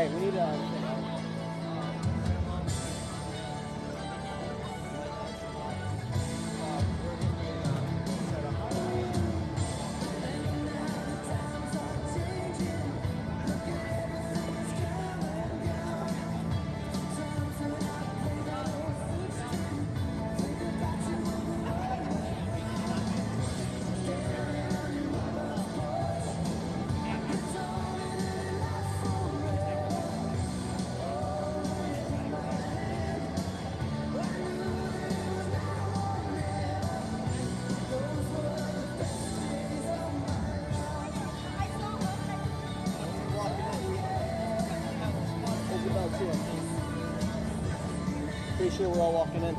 Hey, we need pretty sure we're all walking in.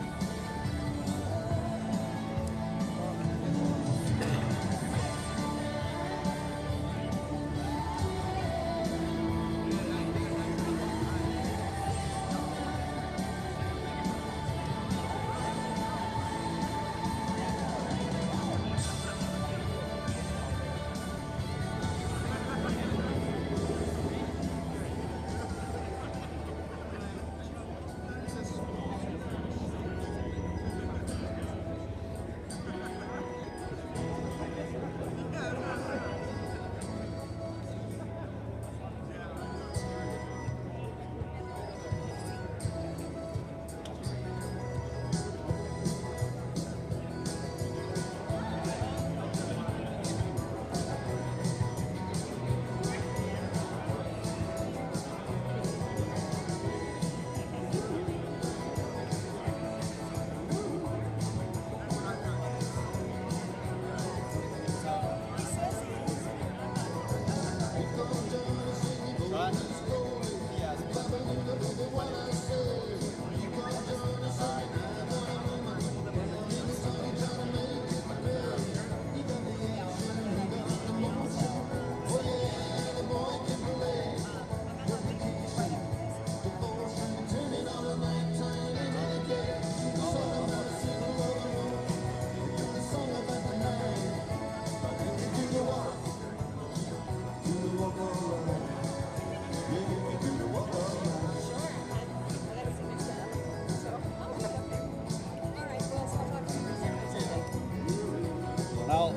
Well,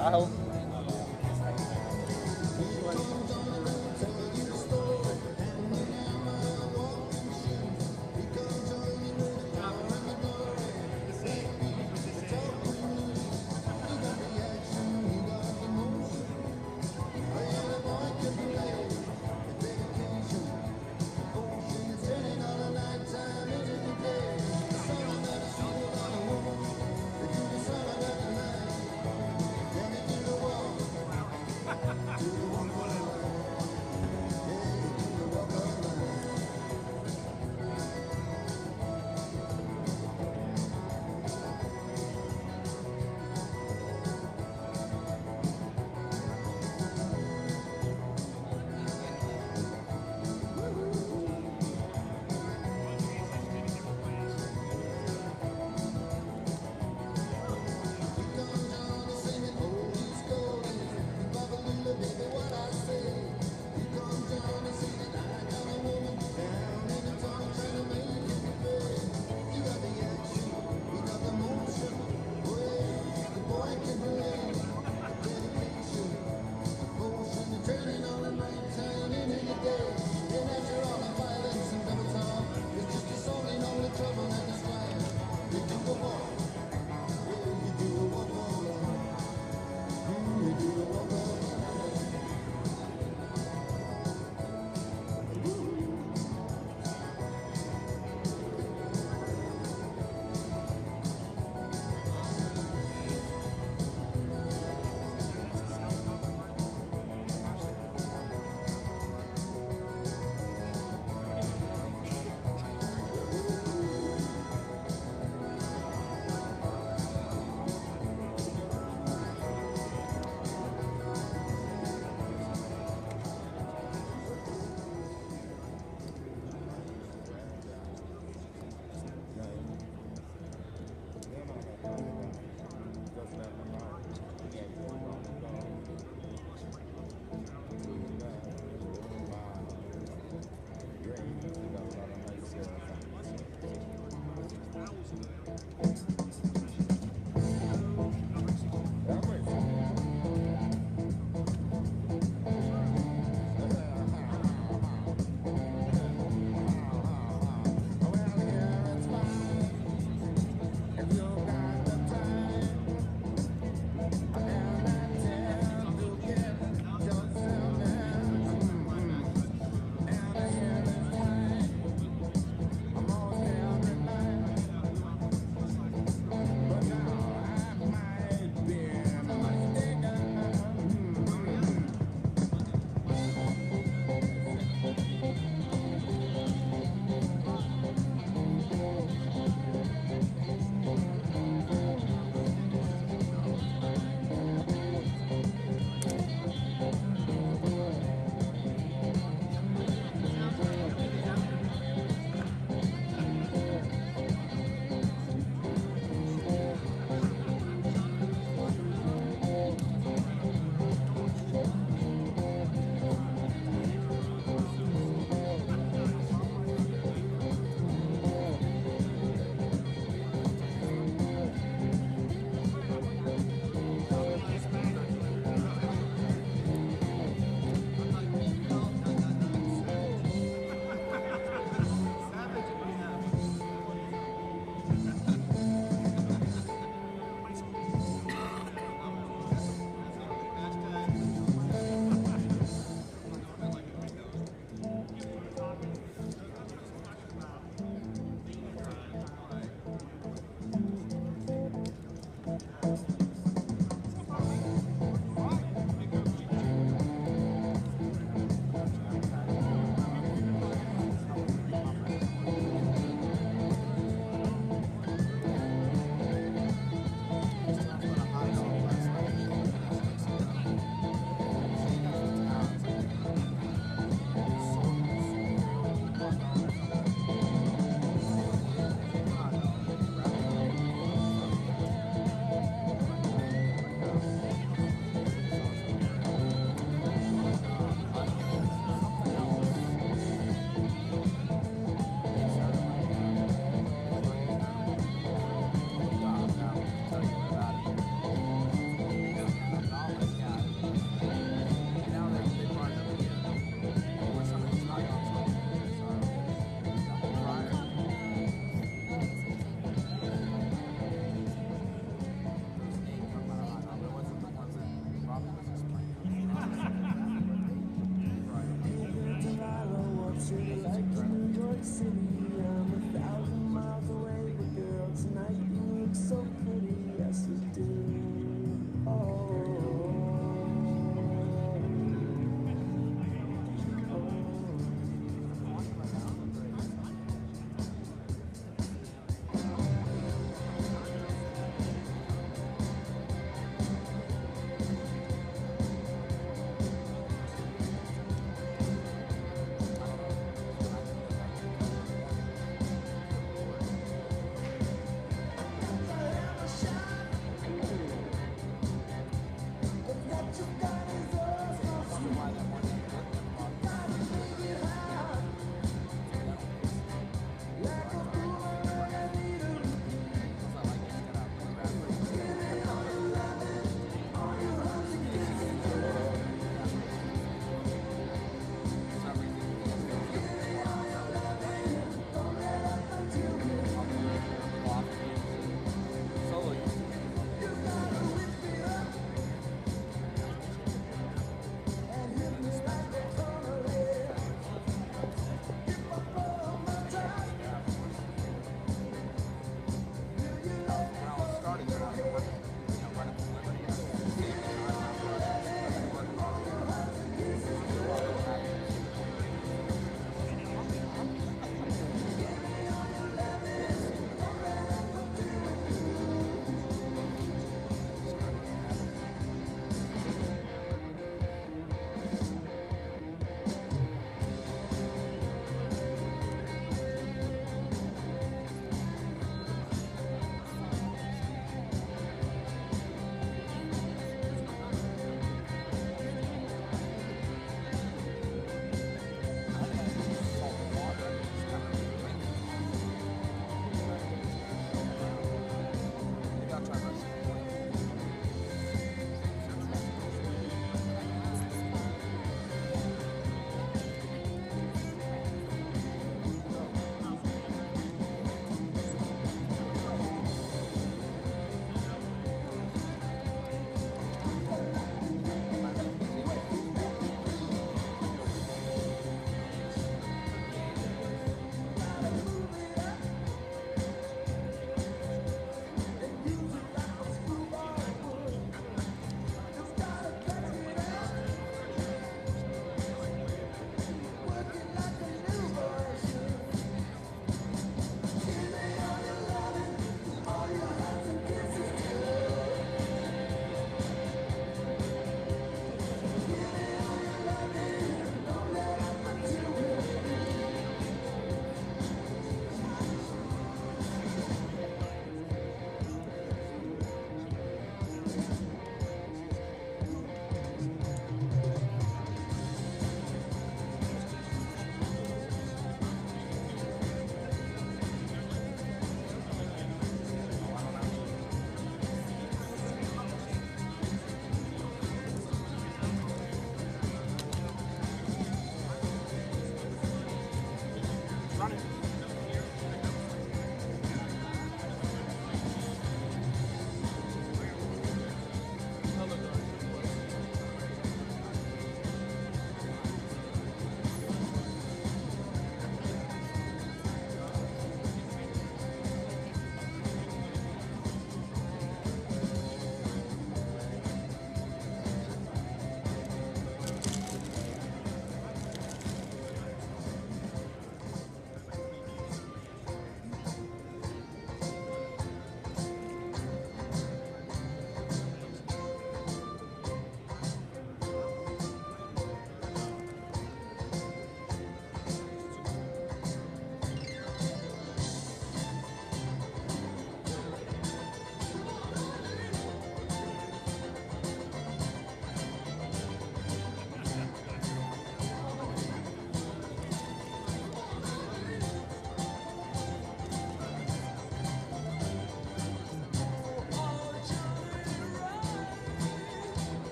I hope.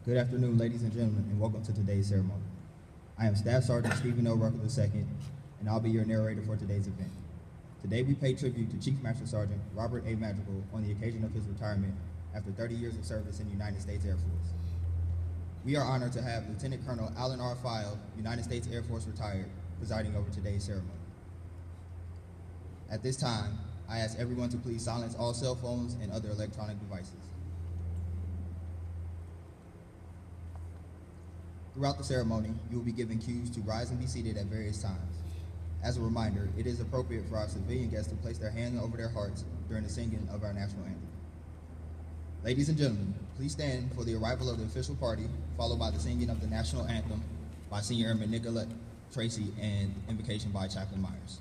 Good afternoon, ladies and gentlemen, and welcome to today's ceremony. I am Staff Sergeant Stephen O. Rucker II, and I'll be your narrator for today's event. Today we pay tribute to Chief Master Sergeant Robert A. Madrigal on the occasion of his retirement after 30 years of service in the United States Air Force. We are honored to have Lieutenant Colonel Alan R. File, United States Air Force retired, presiding over today's ceremony. At this time, I ask everyone to please silence all cell phones and other electronic devices. Throughout the ceremony, you will be given cues to rise and be seated at various times. As a reminder, it is appropriate for our civilian guests to place their hand over their hearts during the singing of our national anthem. Ladies and gentlemen, please stand for the arrival of the official party, followed by the singing of the national anthem by Senior Airman Nicolette Tracy and invocation by Chaplain Myers.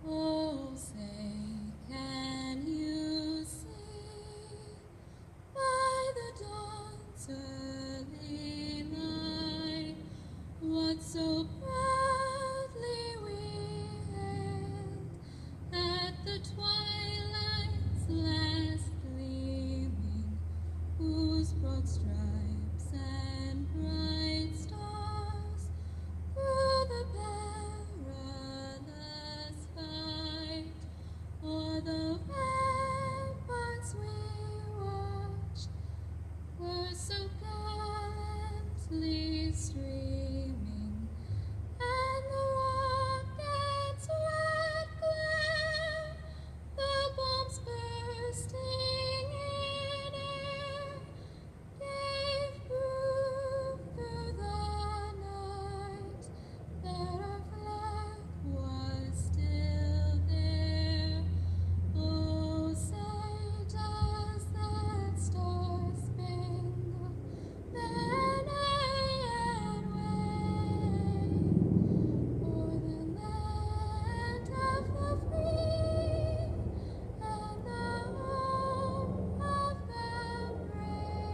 Oh, say, can you see by the dawn's early light what so proudly we hailed at the twilight's last gleaming, whose broad stripes and bright stars through the perilous fight o'er the ramparts we watched were so gallantly streaming, and the rocket's red glare, the bombs bursting in air, gave proof through the night that our flag was still there. Oh, say does that star-spangled banner yet wave o'er the land of the free and the home of the brave?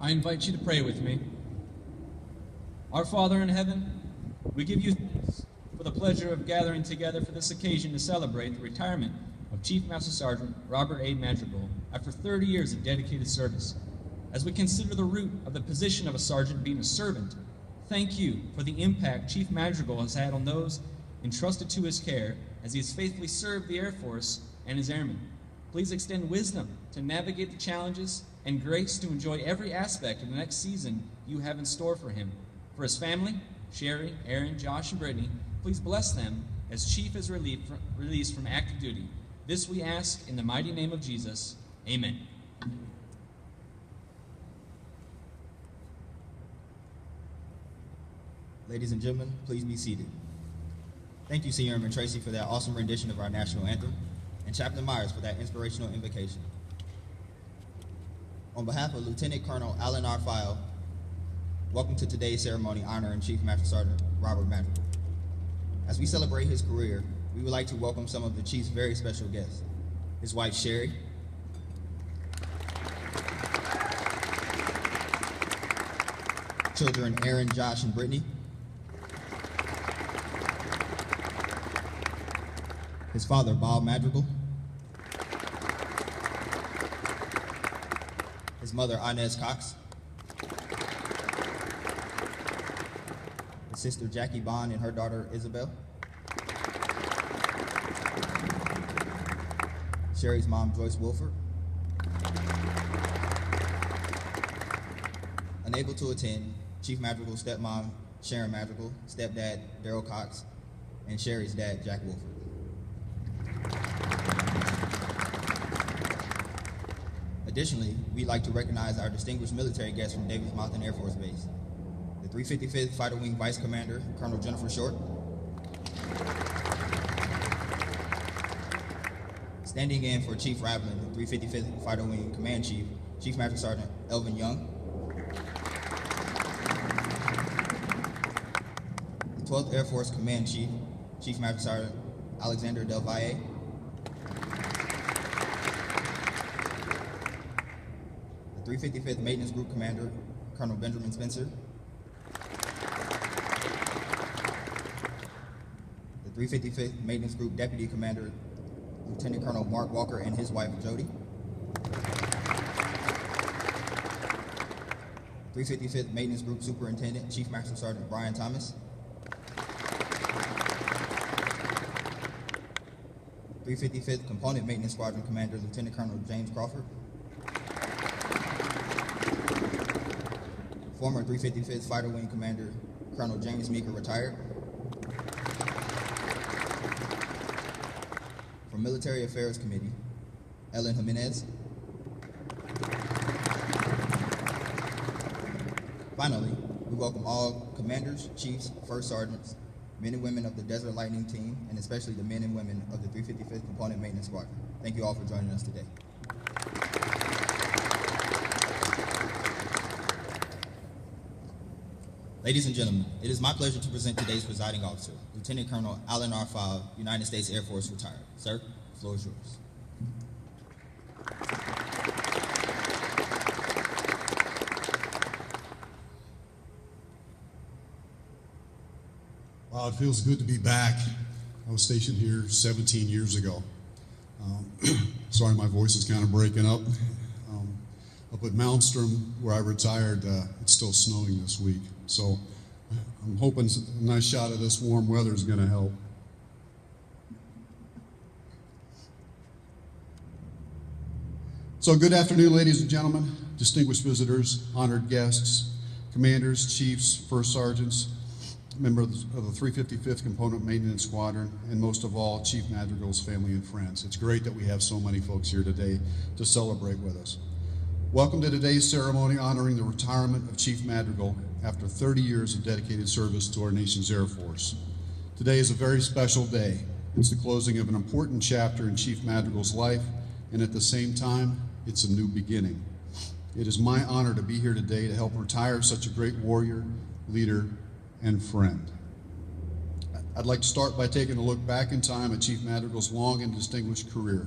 I invite you to pray with me. Our Father in heaven, we give you thanks for the pleasure of gathering together for this occasion to celebrate the retirement of Chief Master Sergeant Robert A. Madrigal after 30 years of dedicated service. As we consider the root of the position of a sergeant being a servant, thank you for the impact Chief Madrigal has had on those entrusted to his care as he has faithfully served the Air Force and his airmen. Please extend wisdom to navigate the challenges and grace to enjoy every aspect of the next season you have in store for him. For his family, Sherry, Aaron, Josh, and Brittany, please bless them as Chief is released from active duty. This we ask in the mighty name of Jesus. Amen. Ladies and gentlemen, please be seated. Thank you, Senior Airman Tracy, for that awesome rendition of our national anthem, and Chaplain Myers for that inspirational invocation. On behalf of Lieutenant Colonel Alan R. File, welcome to today's ceremony honoring Chief Master Sergeant Robert Madrigal. As we celebrate his career, we would like to welcome some of the Chief's very special guests. His wife, Sherry, children Aaron, Josh, and Brittany, his father, Bob Madrigal, his mother, Inez Cox, his sister, Jackie Bond, and her daughter, Isabel, Sherry's mom, Joyce Wilford, unable to attend, Chief Madrigal's stepmom, Sharon Madrigal, stepdad, Daryl Cox, and Sherry's dad, Jack Wilford. Additionally, we'd like to recognize our distinguished military guests from Davis-Monthan Air Force Base. The 355th Fighter Wing Vice Commander, Colonel Jennifer Short. Standing in for Chief Raveling, the 355th Fighter Wing Command Chief, Chief Master Sergeant Elvin Young. The 12th Air Force Command Chief, Chief Master Sergeant Alexander Del Valle. The 355th Maintenance Group Commander, Colonel Benjamin Spencer. The 355th Maintenance Group Deputy Commander, Lieutenant Colonel Mark Walker and his wife, Jody. 355th Maintenance Group Superintendent, Chief Master Sergeant Brian Thomas. 355th Component Maintenance Squadron Commander, Lieutenant Colonel James Crawford. Former 355th Fighter Wing Commander, Colonel James Meeker, retired. From Military Affairs Committee, Ellen Jimenez. Finally, we welcome all commanders, chiefs, first sergeants, men and women of the Desert Lightning Team, and especially the men and women of the 355th Component Maintenance Squadron. Thank you all for joining us today. Ladies and gentlemen, it is my pleasure to present today's presiding officer, Lieutenant Colonel Alan R. File, United States Air Force, retired. Sir, the floor is yours. Wow, it feels good to be back. I was stationed here 17 years ago. Sorry, my voice is kind of breaking up. Up at Malmstrom, where I retired, it's still snowing this week. So I'm hoping a nice shot of this warm weather is going to help. So good afternoon, ladies and gentlemen, distinguished visitors, honored guests, commanders, chiefs, first sergeants, members of the 355th Component Maintenance Squadron, and most of all, Chief Madrigal's family and friends. It's great that we have so many folks here today to celebrate with us. Welcome to today's ceremony honoring the retirement of Chief Madrigal after 30 years of dedicated service to our nation's Air Force. Today is a very special day. It's the closing of an important chapter in Chief Madrigal's life, and at the same time, it's a new beginning. It is my honor to be here today to help retire such a great warrior, leader, and friend. I'd like to start by taking a look back in time at Chief Madrigal's long and distinguished career.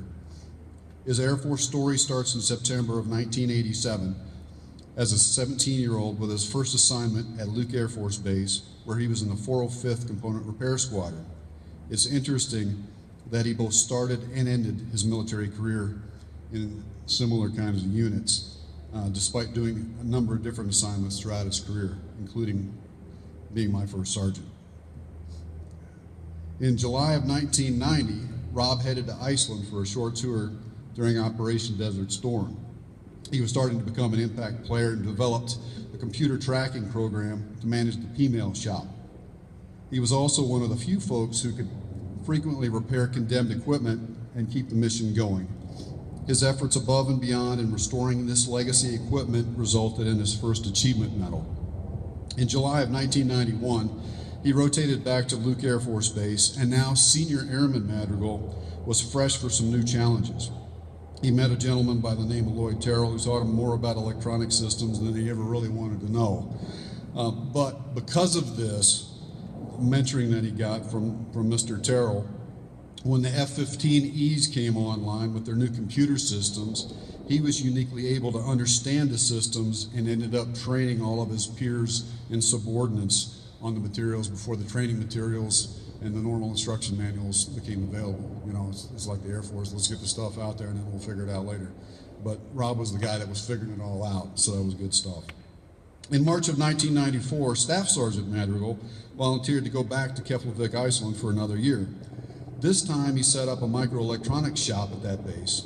His Air Force story starts in September of 1987 as a 17-year-old with his first assignment at Luke Air Force Base, where he was in the 405th Component Repair Squadron. It's interesting that he both started and ended his military career in similar kinds of units, despite doing a number of different assignments throughout his career, including being my first sergeant. In July of 1990, Rob headed to Iceland for a short tour during Operation Desert Storm. He was starting to become an impact player and developed a computer tracking program to manage the P-mail shop. He was also one of the few folks who could frequently repair condemned equipment and keep the mission going. His efforts above and beyond in restoring this legacy equipment resulted in his first achievement medal. In July of 1991, He rotated back to Luke Air Force Base, and now Senior Airman Madrigal was fresh for some new challenges. He met a gentleman by the name of Lloyd Terrell who taught him more about electronic systems than he ever really wanted to know. But because of this mentoring that he got from Mr. Terrell, when the F-15Es came online with their new computer systems, he was uniquely able to understand the systems and ended up training all of his peers and subordinates on the materials before the training materials and the normal instruction manuals became available. You know, it's like the Air Force, let's get the stuff out there and then we'll figure it out later. But Rob was the guy that was figuring it all out, so that was good stuff. In March of 1994, Staff Sergeant Madrigal volunteered to go back to Keflavik, Iceland for another year. This time he set up a microelectronics shop at that base.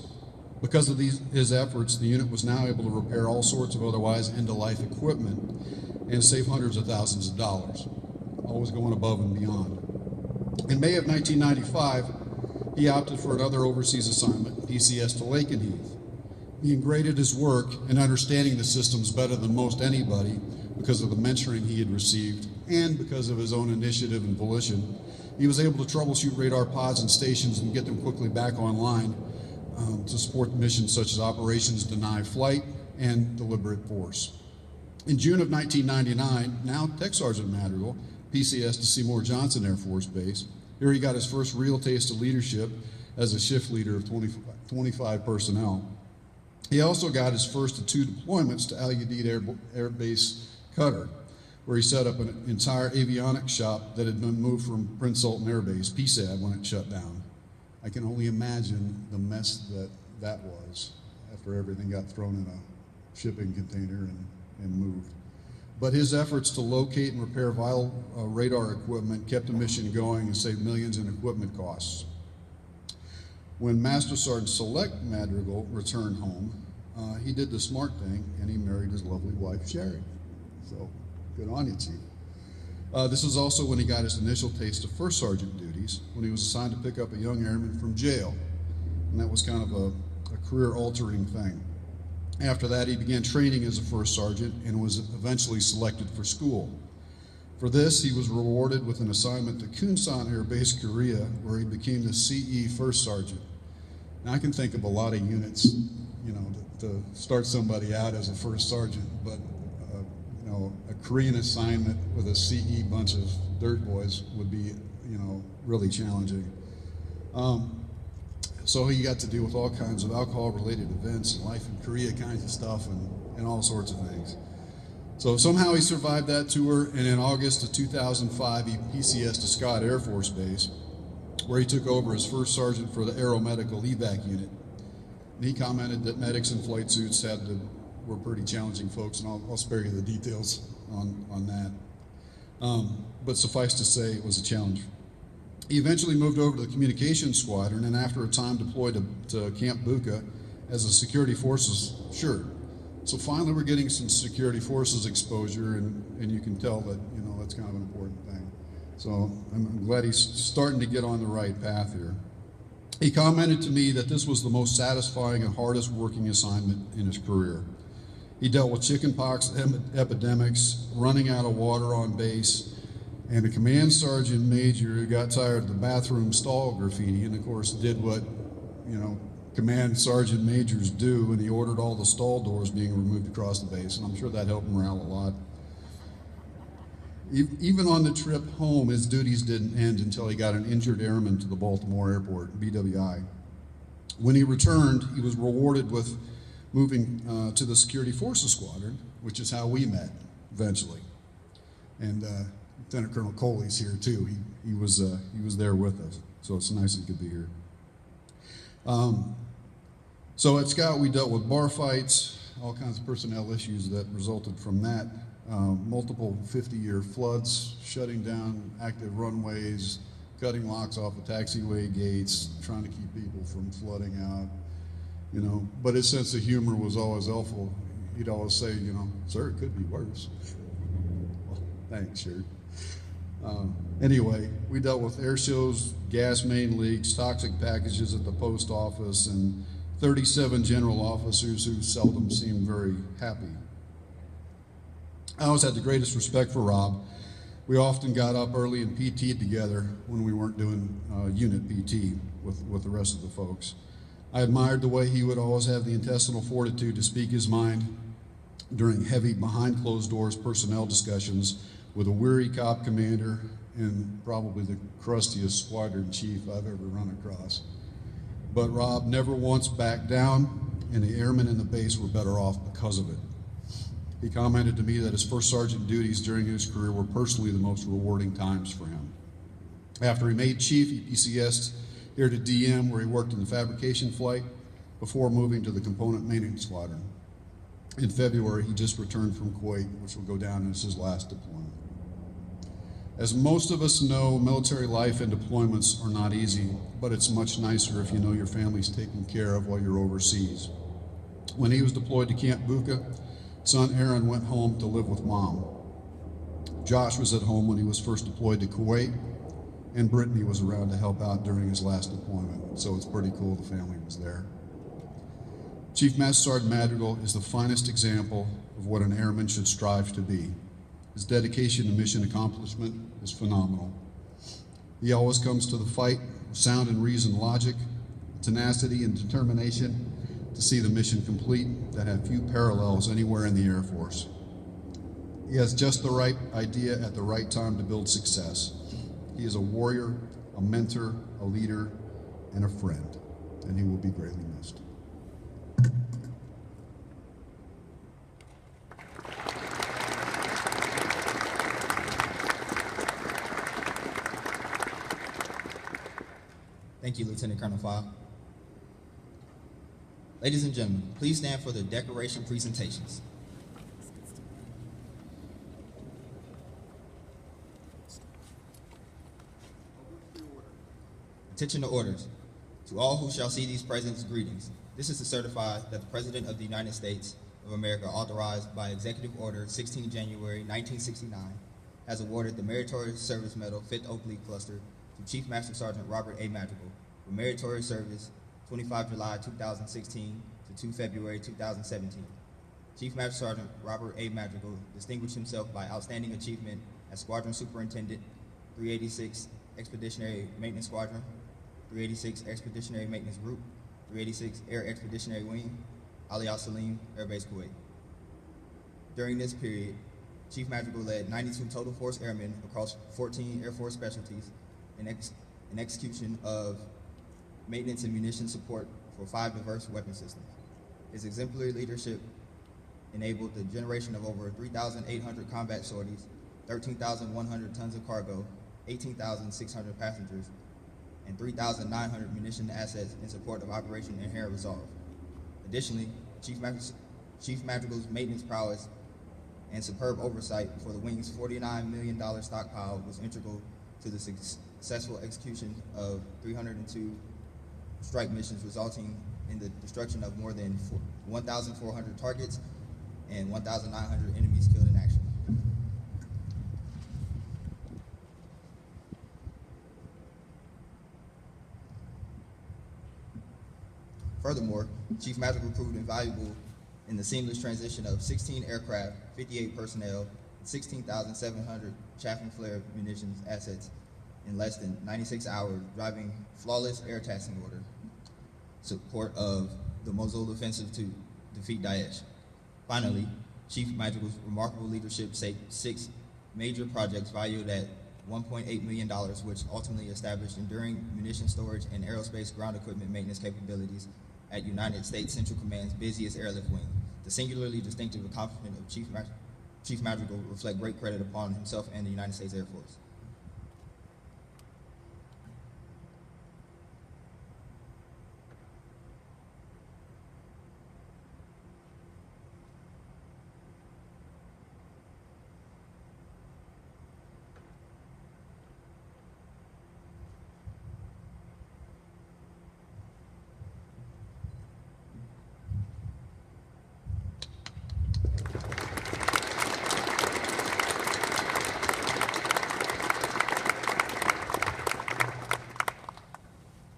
Because of his efforts, the unit was now able to repair all sorts of otherwise end-of-life equipment and save hundreds of thousands of dollars, always going above and beyond. In May of 1995, he opted for another overseas assignment, PCS to Lakenheath. He graded his work and understanding the systems better than most anybody because of the mentoring he had received and because of his own initiative and volition. He was able to troubleshoot radar pods and stations and get them quickly back online to support missions such as Operations Deny Flight and Deliberate Force. In June of 1999, now Tech Sergeant Madrigal, PCS to Seymour Johnson Air Force Base. Here he got his first real taste of leadership as a shift leader of 25 personnel. He also got his first of 2 deployments to Al Udeid Air Base Qatar, where he set up an entire avionics shop that had been moved from Prince Sultan Air Base, PSAD, when it shut down. I can only imagine the mess that was after everything got thrown in a shipping container and moved. But his efforts to locate and repair vital radar equipment kept the mission going and saved millions in equipment costs. When Master Sergeant Select Madrigal returned home, he did the smart thing and he married his lovely wife, Sherry. So, good on you, Chief. This was also when he got his initial taste of First Sergeant duties, when he was assigned to pick up a young airman from jail. And that was kind of a career-altering thing. After that, he began training as a First Sergeant and was eventually selected for school. For this, he was rewarded with an assignment to Tucson Air Base, Korea, where he became the CE First Sergeant. Now, I can think of a lot of units, you know, to start somebody out as a First Sergeant, but you know, a Korean assignment with a CE bunch of dirt boys would be, you know, really challenging. So he got to deal with all kinds of alcohol-related events, life in Korea kinds of stuff, and all sorts of things. So somehow he survived that tour, and in August of 2005, he PCS to Scott Air Force Base, where he took over as First Sergeant for the Aeromedical Evac Unit. And he commented that medics in flight suits were pretty challenging folks, and I'll spare you the details on that. But suffice to say, it was a challenge. He eventually moved over to the Communications Squadron, and after a time deployed to Camp Bucca as a Security Forces shirt. So finally we're getting some Security Forces exposure, and you can tell that, you know, that's kind of an important thing. So I'm glad he's starting to get on the right path here. He commented to me that this was the most satisfying and hardest working assignment in his career. He dealt with chickenpox epidemics, running out of water on base, and a command sergeant major who got tired of the bathroom stall graffiti and of course did what, you know, command sergeant majors do, and he ordered all the stall doors being removed across the base, and I'm sure that helped morale a lot. Even on the trip home, his duties didn't end until he got an injured airman to the Baltimore Airport, BWI. When he returned, he was rewarded with moving to the Security Forces Squadron, which is how we met eventually. And Lieutenant Colonel Coley's here too. He was there with us, so it's nice he could be here. So at Scott, we dealt with bar fights, all kinds of personnel issues that resulted from that. Multiple 50-year floods, shutting down active runways, cutting locks off of taxiway gates, trying to keep people from flooding out, you know. But his sense of humor was always helpful. He'd always say, you know, sir, it could be worse. Well, thanks, sure. Anyway, we dealt with air shows, gas main leaks, toxic packages at the post office, and 37 general officers who seldom seemed very happy. I always had the greatest respect for Rob, We often got up early and PT'd together when we weren't doing unit PT with the rest of the folks. I admired the way he would always have the intestinal fortitude to speak his mind during heavy behind closed doors personnel discussions with a weary cop commander and probably the crustiest squadron chief I've ever run across. But Rob never once backed down, and the airmen in the base were better off because of it. He commented to me that his first sergeant duties during his career were personally the most rewarding times for him. After he made chief, he PCS'd here to DM, where he worked in the fabrication flight before moving to the component maintenance squadron. In February, he just returned from Kuwait, which will go down as his last deployment. As most of us know, military life and deployments are not easy, but it's much nicer if you know your family's taken care of while you're overseas. When he was deployed to Camp Bucca, son Aaron went home to live with mom. Josh was at home when he was first deployed to Kuwait, and Brittany was around to help out during his last deployment, so it's pretty cool the family was there. Chief Master Sergeant Madrigal is the finest example of what an airman should strive to be. His dedication to mission accomplishment is phenomenal. He always comes to the fight with sound and reason logic, tenacity and determination to see the mission complete that have few parallels anywhere in the Air Force. He has just the right idea at the right time to build success. He is a warrior, a mentor, a leader, and a friend, and he will be greatly missed. Thank you, Lieutenant Colonel Fogg. Ladies and gentlemen, please stand for the decoration presentations. Attention to orders. To all who shall see these presents, greetings. This is to certify that the President of the United States of America, authorized by Executive Order 16 January 1969, has awarded the Meritorious Service Medal 5th Oak Leaf Cluster to Chief Master Sergeant Robert A. Madrigal for meritorious service 25 July 2016 to 2 February 2017. Chief Master Sergeant Robert A. Madrigal distinguished himself by outstanding achievement as Squadron Superintendent, 386 Expeditionary Maintenance Squadron, 386 Expeditionary Maintenance Group, 386 Air Expeditionary Wing, Ali Al Salim Air Base, Kuwait. During this period, Chief Madrigal led 92 total force airmen across 14 Air Force specialties in execution of maintenance and munition support for 5 diverse weapon systems. His exemplary leadership enabled the generation of over 3,800 combat sorties, 13,100 tons of cargo, 18,600 passengers, and 3,900 munition assets in support of Operation Inherent Resolve. Additionally, Chief Madrigal's maintenance prowess and superb oversight for the Wing's $49 million stockpile was integral to the successful execution of 302 strike missions, resulting in the destruction of more than 1,400 targets and 1,900 enemies killed in action. Furthermore, Chief Madrigal proved invaluable in the seamless transition of 16 aircraft, 58 personnel, and 16,700 chaff and flare munitions assets in less than 96 hours, driving flawless air tasking order, support of the Mosul offensive to defeat Daesh. Finally, Chief Madrigal's remarkable leadership shaped 6 major projects valued at $1.8 million, which ultimately established enduring munition storage and aerospace ground equipment maintenance capabilities at United States Central Command's busiest airlift wing. The singularly distinctive accomplishment of Chief Madrigal reflect great credit upon himself and the United States Air Force.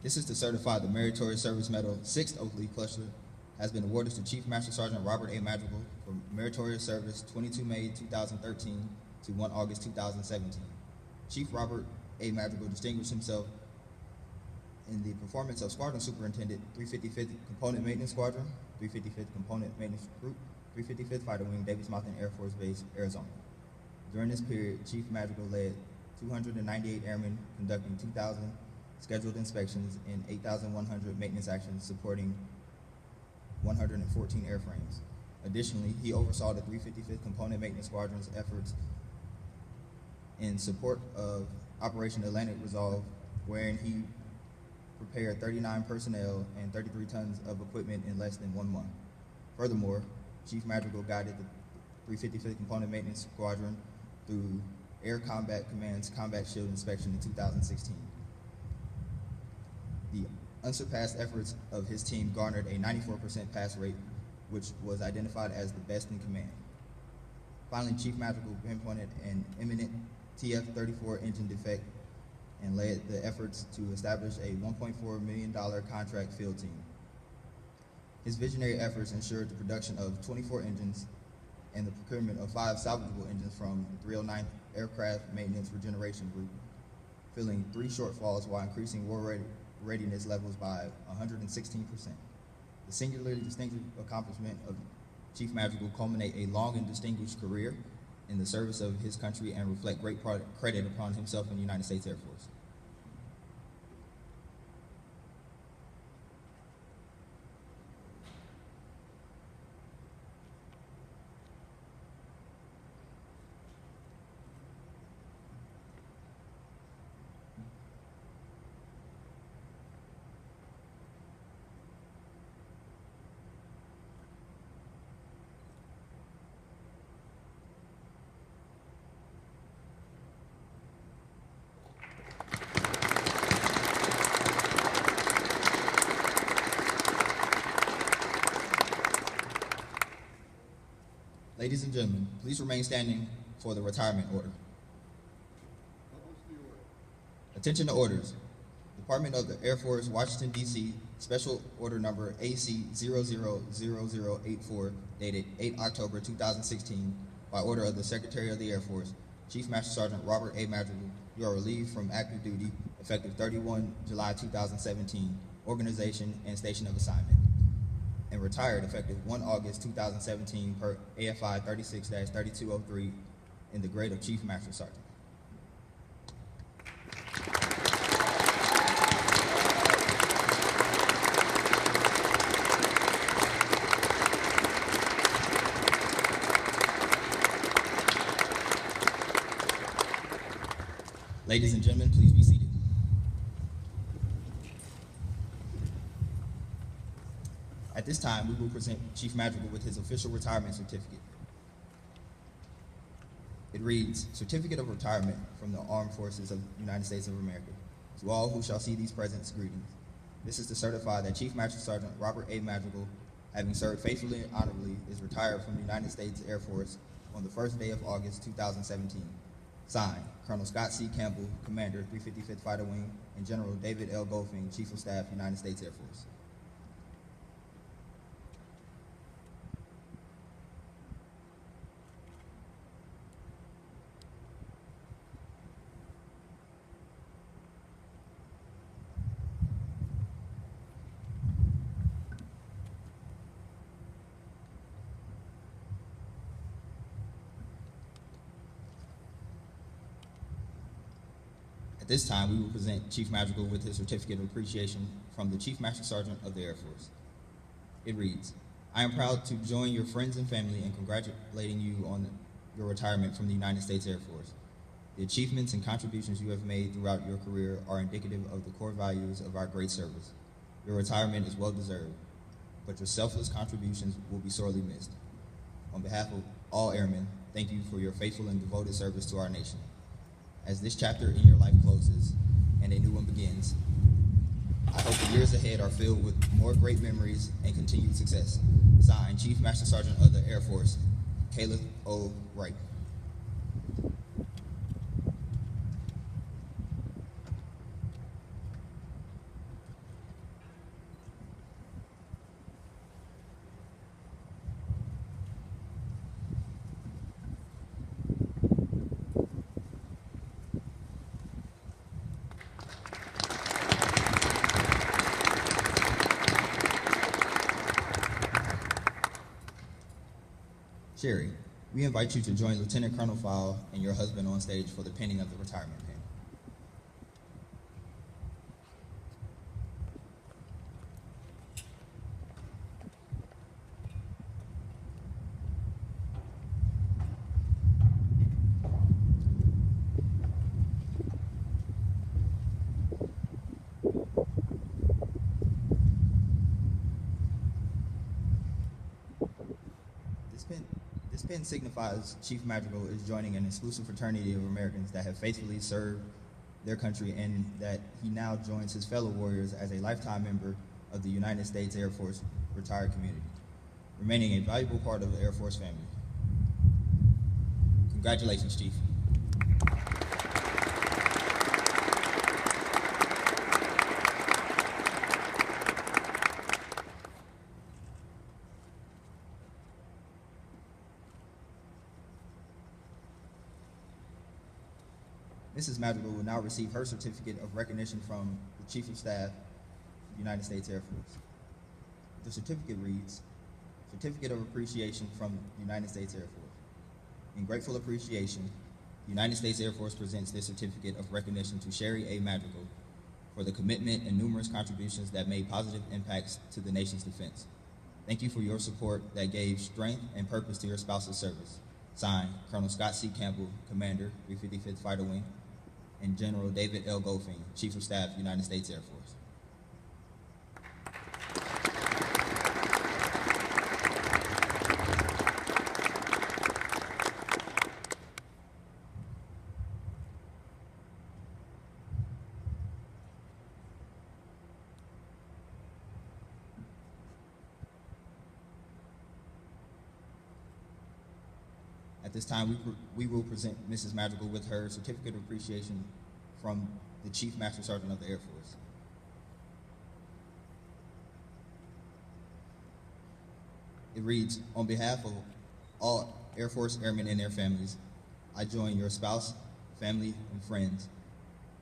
This is to certify the Meritorious Service Medal 6th Oak Leaf Cluster has been awarded to Chief Master Sergeant Robert A. Madrigal for meritorious service 22 May 2013 to 1 August 2017. Chief Robert A. Madrigal distinguished himself in the performance of Squadron Superintendent, 355th Component Maintenance Squadron, 355th Component Maintenance Group, 355th Fighter Wing, Davis-Monthan Air Force Base, Arizona. During this period, Chief Madrigal led 298 airmen conducting 2,000 scheduled inspections and 8,100 maintenance actions supporting 114 airframes. Additionally, he oversaw the 355th Component Maintenance Squadron's efforts in support of Operation Atlantic Resolve, wherein he prepared 39 personnel and 33 tons of equipment in less than 1 month. Furthermore, Chief Madrigal guided the 355th Component Maintenance Squadron through Air Combat Command's Combat Shield inspection in 2016. The unsurpassed efforts of his team garnered a 94% pass rate, which was identified as the best in command. Finally, Chief Madrigal pinpointed an imminent TF-34 engine defect and led the efforts to establish a $1.4 million contract field team. His visionary efforts ensured the production of 24 engines and the procurement of 5 salvageable engines from the 309th Aircraft Maintenance Regeneration Group, filling 3 shortfalls while increasing war readiness levels by 116%. The singularly distinctive accomplishment of Chief Madrigal culminate a long and distinguished career in the service of his country and reflect great credit upon himself and the United States Air Force. Ladies and gentlemen, please remain standing for the retirement order. Attention to orders. Department of the Air Force, Washington, D.C., Special Order Number AC000084, dated 8 October 2016, by order of the Secretary of the Air Force, Chief Master Sergeant Robert A. Madrigal, you are relieved from active duty effective 31 July 2017, organization and station of assignment, and retired effective 1 August 2017 per AFI 36-3203 in the grade of Chief Master Sergeant. Ladies and gentlemen, please be seated. At this time, we will present Chief Madrigal with his official retirement certificate. It reads, Certificate of Retirement from the Armed Forces of the United States of America. To all who shall see these presents, greetings. This is to certify that Chief Master Sergeant Robert A. Madrigal, having served faithfully and honorably, is retired from the United States Air Force on the first day of August 2017. Signed, Colonel Scott C. Campbell, Commander, 355th Fighter Wing, and General David L. Goldfing, Chief of Staff, United States Air Force. At this time, we will present Chief Madrigal with his certificate of appreciation from the Chief Master Sergeant of the Air Force. It reads, I am proud to join your friends and family in congratulating you on your retirement from the United States Air Force. The achievements and contributions you have made throughout your career are indicative of the core values of our great service. Your retirement is well deserved, but your selfless contributions will be sorely missed. On behalf of all airmen, thank you for your faithful and devoted service to our nation. As this chapter in your life closes and a new one begins, I hope the years ahead are filled with more great memories and continued success. Signed, Chief Master Sergeant of the Air Force, Caleb O. Wright. Sherry, we invite you to join Lieutenant Colonel Fowle and your husband on stage for the pinning of the retirement pin. This pin signifies Chief Madrigal is joining an exclusive fraternity of Americans that have faithfully served their country, and that he now joins his fellow warriors as a lifetime member of the United States Air Force retired community, remaining a valuable part of the Air Force family. Congratulations, Chief. Mrs. Madrigal will now receive her certificate of recognition from the Chief of Staff, United States Air Force. The certificate reads, Certificate of Appreciation from the United States Air Force. In grateful appreciation, the United States Air Force presents this certificate of recognition to Sherry A. Madrigal for the commitment and numerous contributions that made positive impacts to the nation's defense. Thank you for your support that gave strength and purpose to your spouse's service. Signed, Colonel Scott C. Campbell, Commander, 355th Fighter Wing, and General David L. Goldfein, Chief of Staff, United States Air Force. At this time, we will present Mrs. Madrigal with her certificate of appreciation from the Chief Master Sergeant of the Air Force. It reads, on behalf of all Air Force airmen and their families, I join your spouse, family, and friends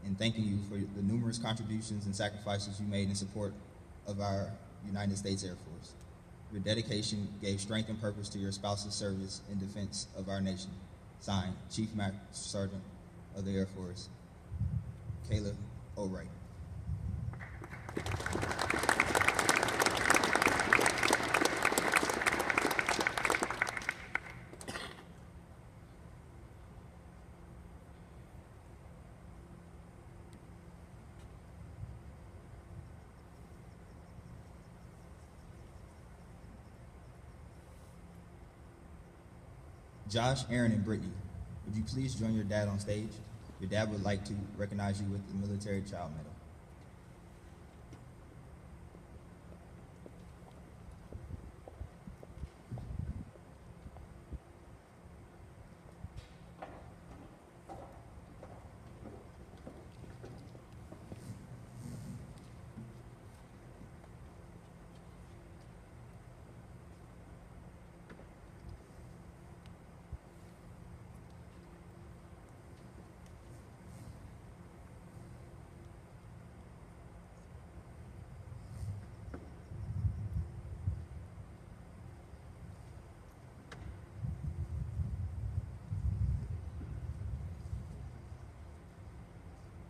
in thanking you for the numerous contributions and sacrifices you made in support of our United States Air Force. Your dedication gave strength and purpose to your spouse's service in defense of our nation. Signed, Chief Master Sergeant of the Air Force, Kayla O'Wright. Josh, Aaron, and Brittany, would you please join your dad on stage? Your dad would like to recognize you with the Military Child Medal.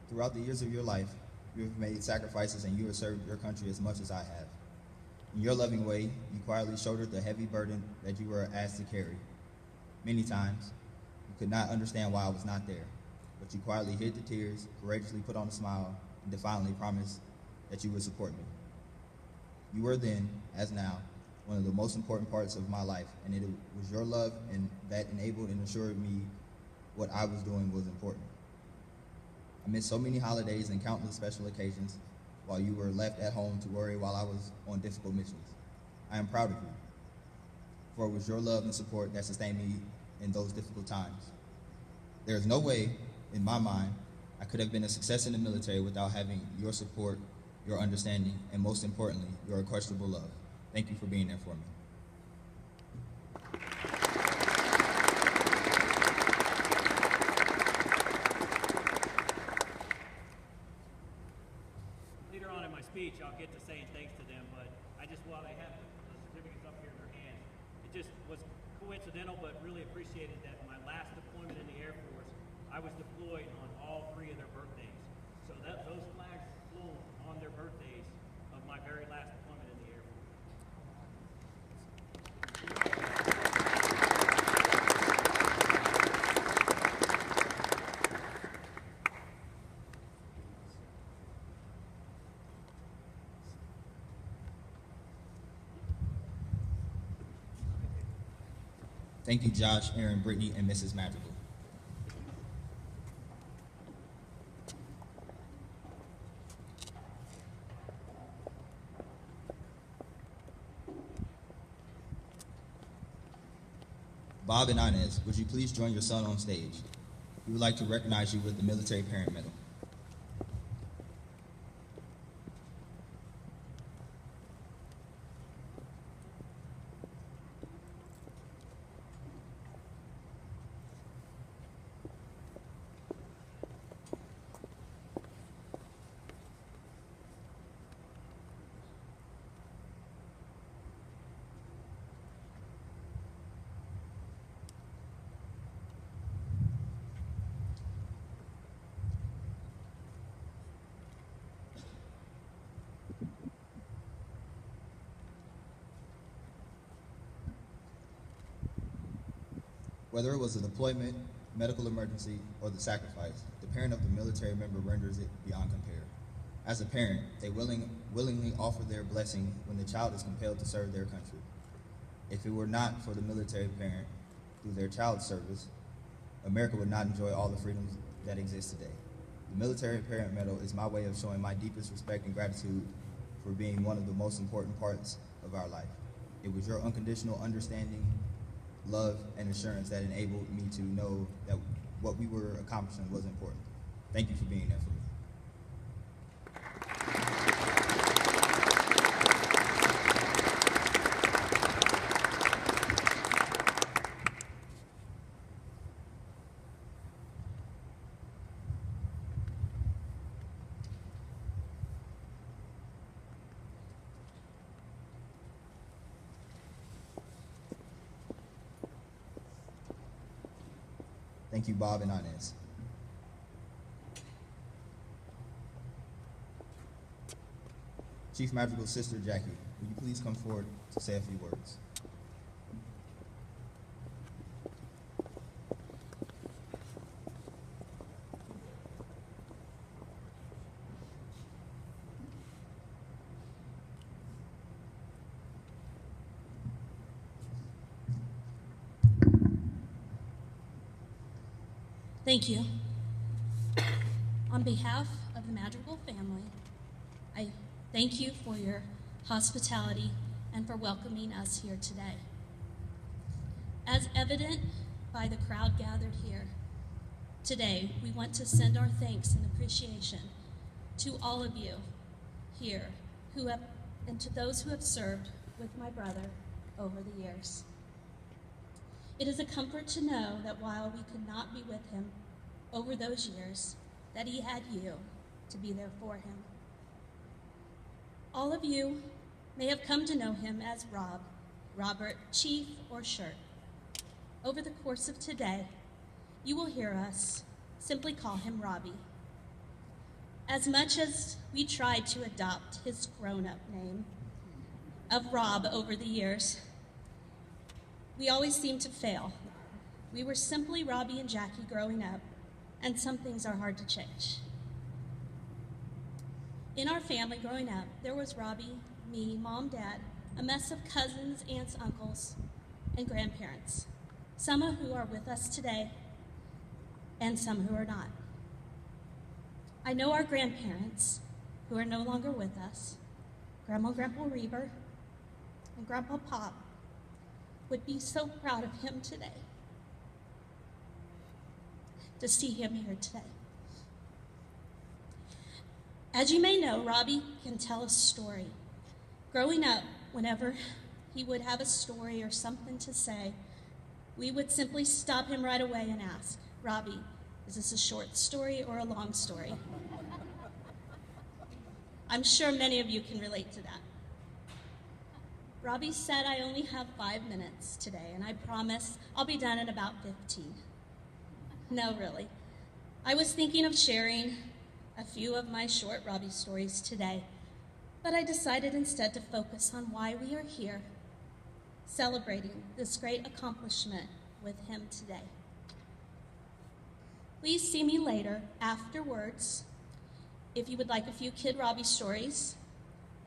Throughout the years of your life, you have made sacrifices and you have served your country as much as I have. In your loving way, you quietly shouldered the heavy burden that you were asked to carry. Many times, you could not understand why I was not there, but you quietly hid the tears, courageously put on a smile, and defiantly promised that you would support me. You were then, as now, one of the most important parts of my life, and it was your love and that enabled and assured me what I was doing was important. I missed so many holidays and countless special occasions while you were left at home to worry while I was on difficult missions. I am proud of you, for it was your love and support that sustained me in those difficult times. There is no way, in my mind, I could have been a success in the military without having your support, your understanding, and most importantly, your unquestionable love. Thank you for being there for me. Later on in my speech, I'll get to saying thanks to them, but while they have the certificates up here in their hands, it just was coincidental, but really appreciated that my last deployment in the Air Force, I was deployed on all 3 of their birthdays. So those flags flew on their birthdays of my very last deployment in the Air Force. Thank you, Josh, Aaron, Brittany, and Mrs. Madrigal. Bob and Inez, would you please join your son on stage? We would like to recognize you with the Military Parent Medal. Whether it was a deployment, medical emergency, or the sacrifice, the parent of the military member renders it beyond compare. As a parent, they willingly offer their blessing when the child is compelled to serve their country. If it were not for the military parent through their child's service, America would not enjoy all the freedoms that exist today. The Military Parent Medal is my way of showing my deepest respect and gratitude for being one of the most important parts of our life. It was your unconditional understanding, love, and assurance that enabled me to know that what we were accomplishing was important. Thank you for being there for me. Thank you, Bob and Inez. Chief Madrigal's sister, Jackie, will you please come forward to say a few words? Thank you. On behalf of the Madrigal family, I thank you for your hospitality and for welcoming us here today. As evident by the crowd gathered here, today we want to send our thanks and appreciation to all of you here and to those who have served with my brother over the years. It is a comfort to know that while we could not be with him over those years, that he had you to be there for him. All of you may have come to know him as Rob, Robert, Chief, or Shirt. Over the course of today, you will hear us simply call him Robbie. As much as we tried to adopt his grown-up name of Rob over the years, we always seemed to fail. We were simply Robbie and Jackie growing up, and some things are hard to change. In our family growing up, there was Robbie, me, mom, dad, a mess of cousins, aunts, uncles, and grandparents, some of who are with us today, and some who are not. I know our grandparents, who are no longer with us, Grandma and Grandpa Reber, and Grandpa Pop, would be so proud of him today, to see him here today. As you may know, Robbie can tell a story. Growing up, whenever he would have a story or something to say, we would simply stop him right away and ask, Robbie, is this a short story or a long story? I'm sure many of you can relate to that. Robbie said I only have 5 minutes today, and I promise I'll be done in about 15. No, really. I was thinking of sharing a few of my short Robbie stories today, but I decided instead to focus on why we are here, celebrating this great accomplishment with him today. Please see me later, afterwards, if you would like a few Kid Robbie stories,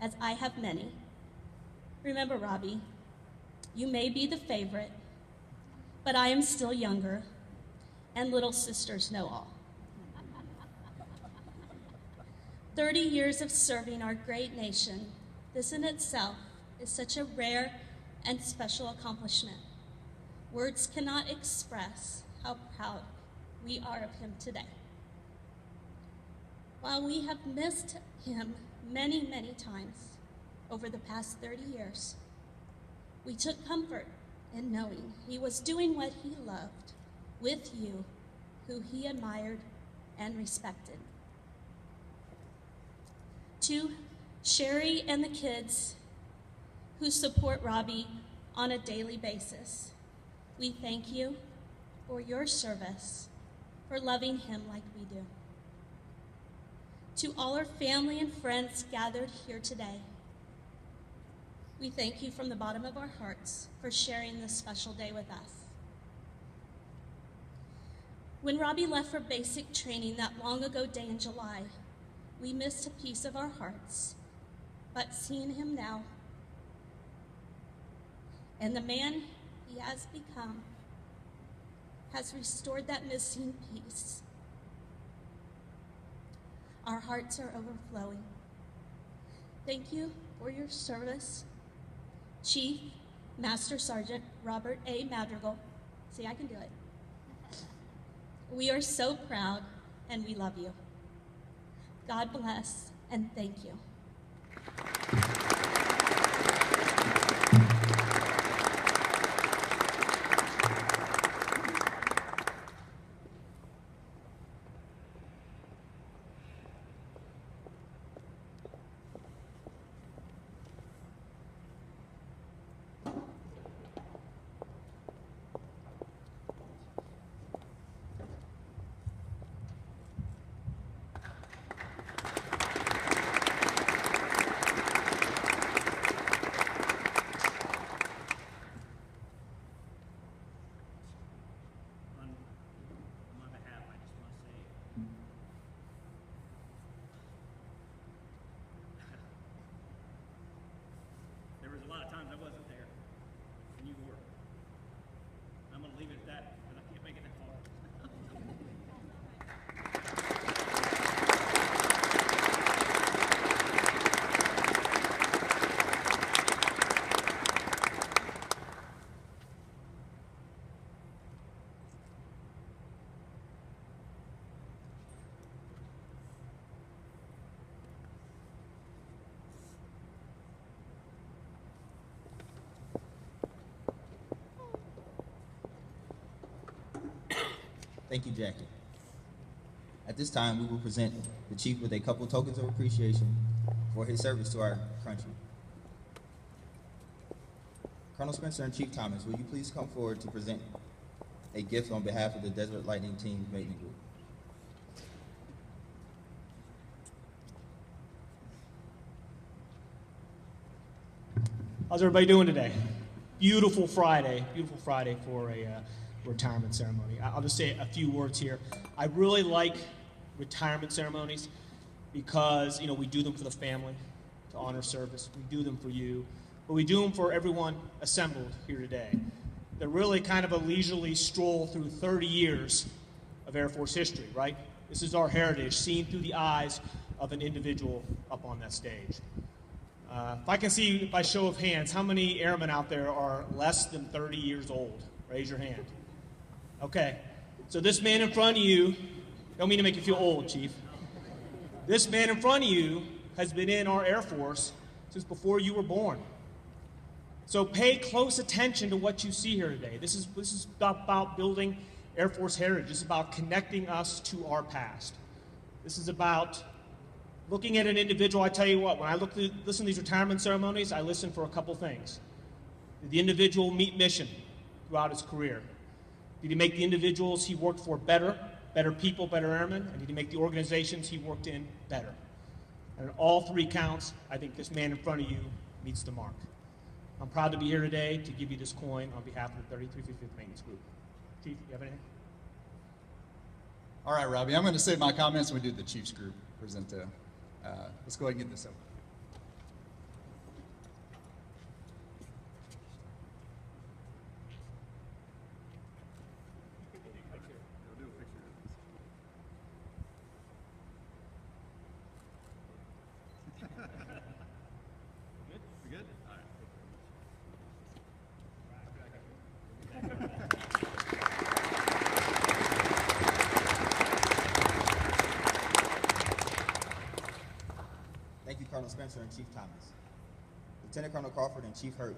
as I have many. Remember, Robbie, you may be the favorite, but I am still younger, and little sisters know all. 30 years of serving our great nation, this in itself is such a rare and special accomplishment. Words cannot express how proud we are of him today. While we have missed him many, many times over the past 30 years, we took comfort in knowing he was doing what he loved with you, who he admired and respected. To Sherry and the kids who support Robbie on a daily basis, we thank you for your service, for loving him like we do. To all our family and friends gathered here today, we thank you from the bottom of our hearts for sharing this special day with us. When Robbie left for basic training that long ago day in July, we missed a piece of our hearts, but seeing him now and the man he has become has restored that missing piece. Our hearts are overflowing. Thank you for your service, Chief Master Sergeant Robert A. Madrigal. See, I can do it. We are so proud and we love you. God bless and thank you. A lot of times I wasn't there, and you were. I'm going to leave it at that, but I can't make it that far. Thank you, Jackie. At this time, we will present the Chief with a couple tokens of appreciation for his service to our country. Colonel Spencer and Chief Thomas, will you please come forward to present a gift on behalf of the Desert Lightning Team Maintenance Group? How's everybody doing today? Beautiful Friday for a retirement ceremony. I'll just say a few words here. I really like retirement ceremonies because, we do them for the family, to honor service. We do them for you, but we do them for everyone assembled here today. They're really kind of a leisurely stroll through 30 years of Air Force history, right? This is our heritage, seen through the eyes of an individual up on that stage. If I can see by show of hands, how many airmen out there are less than 30 years old? Raise your hand. Okay, so this man in front of you, don't mean to make you feel old, Chief. This man in front of you has been in our Air Force since before you were born. So pay close attention to what you see here today. This is about building Air Force heritage. This is about connecting us to our past. This is about Looking at an individual, I tell you what, when I listen to these retirement ceremonies, I listen for a couple things. Did the individual meet mission throughout his career? Did he make the individuals he worked for better people, better airmen? And did he make the organizations he worked in better? And on all three counts, I think this man in front of you meets the mark. I'm proud to be here today to give you this coin on behalf of the 3355th Maintenance Group. Chief, you have anything? All right, Robbie, I'm going to save my comments when we do the Chiefs group present. Let's go ahead and get this over. Thank you, Colonel Spencer and Chief Thomas. Lieutenant Colonel Crawford and Chief Hurt,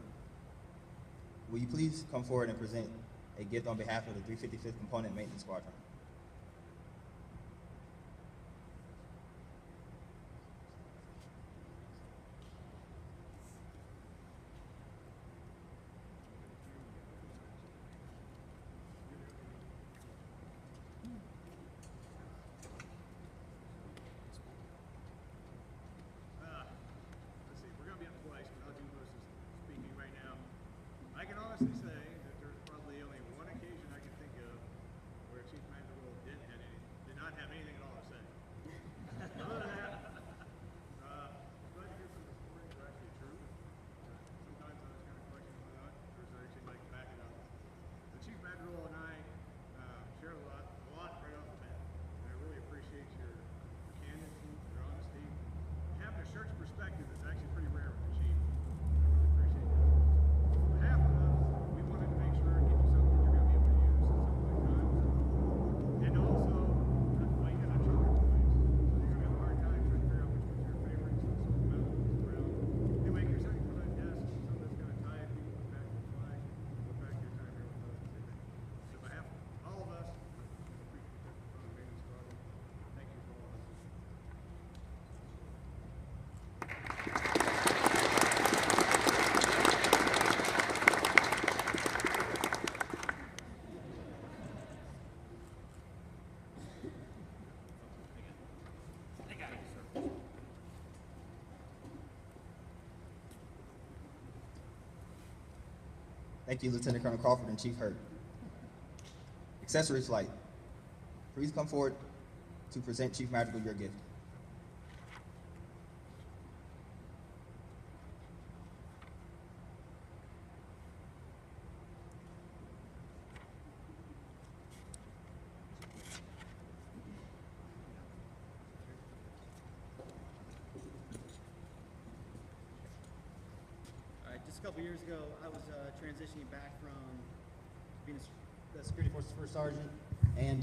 will you please come forward and present a gift on behalf of the 355th Component Maintenance Squadron? Let's see, we're going to be up twice, but I'll do most of speaking right now. I can honestly say that there's probably only one occasion I can think of where Chief Madrigal did not have anything at all to say. Other than that, glad to hear some of the stories are actually true. Sometimes I was kind of questioning whether or not there's actually like back it up. The Chief Madrigal and I share a lot right off the bat. And I really appreciate your candidacy, your honesty. Having a church perspective is actually pretty rare with the Chief. I really appreciate that. On behalf of us, we wanted to make sure and get you something you're going to be able to use at some point in time. And also, well, you got a children place, so you're going to have a hard time trying to figure out which one's your favorite, so some metal ones around. Anyway, here's something for that desk, something that's going to tie people back to the flag. Look back to your time here with us this evening. So on behalf of all of us, we appreciate that for the maintenance squadron. Thank you for all of us. Thank you, Lieutenant Colonel Crawford and Chief Hurt. Accessory flight, please come forward to present Chief Madrigal your gift. All right, just a couple years ago, I was transitioning back from being the Security Forces First Sergeant and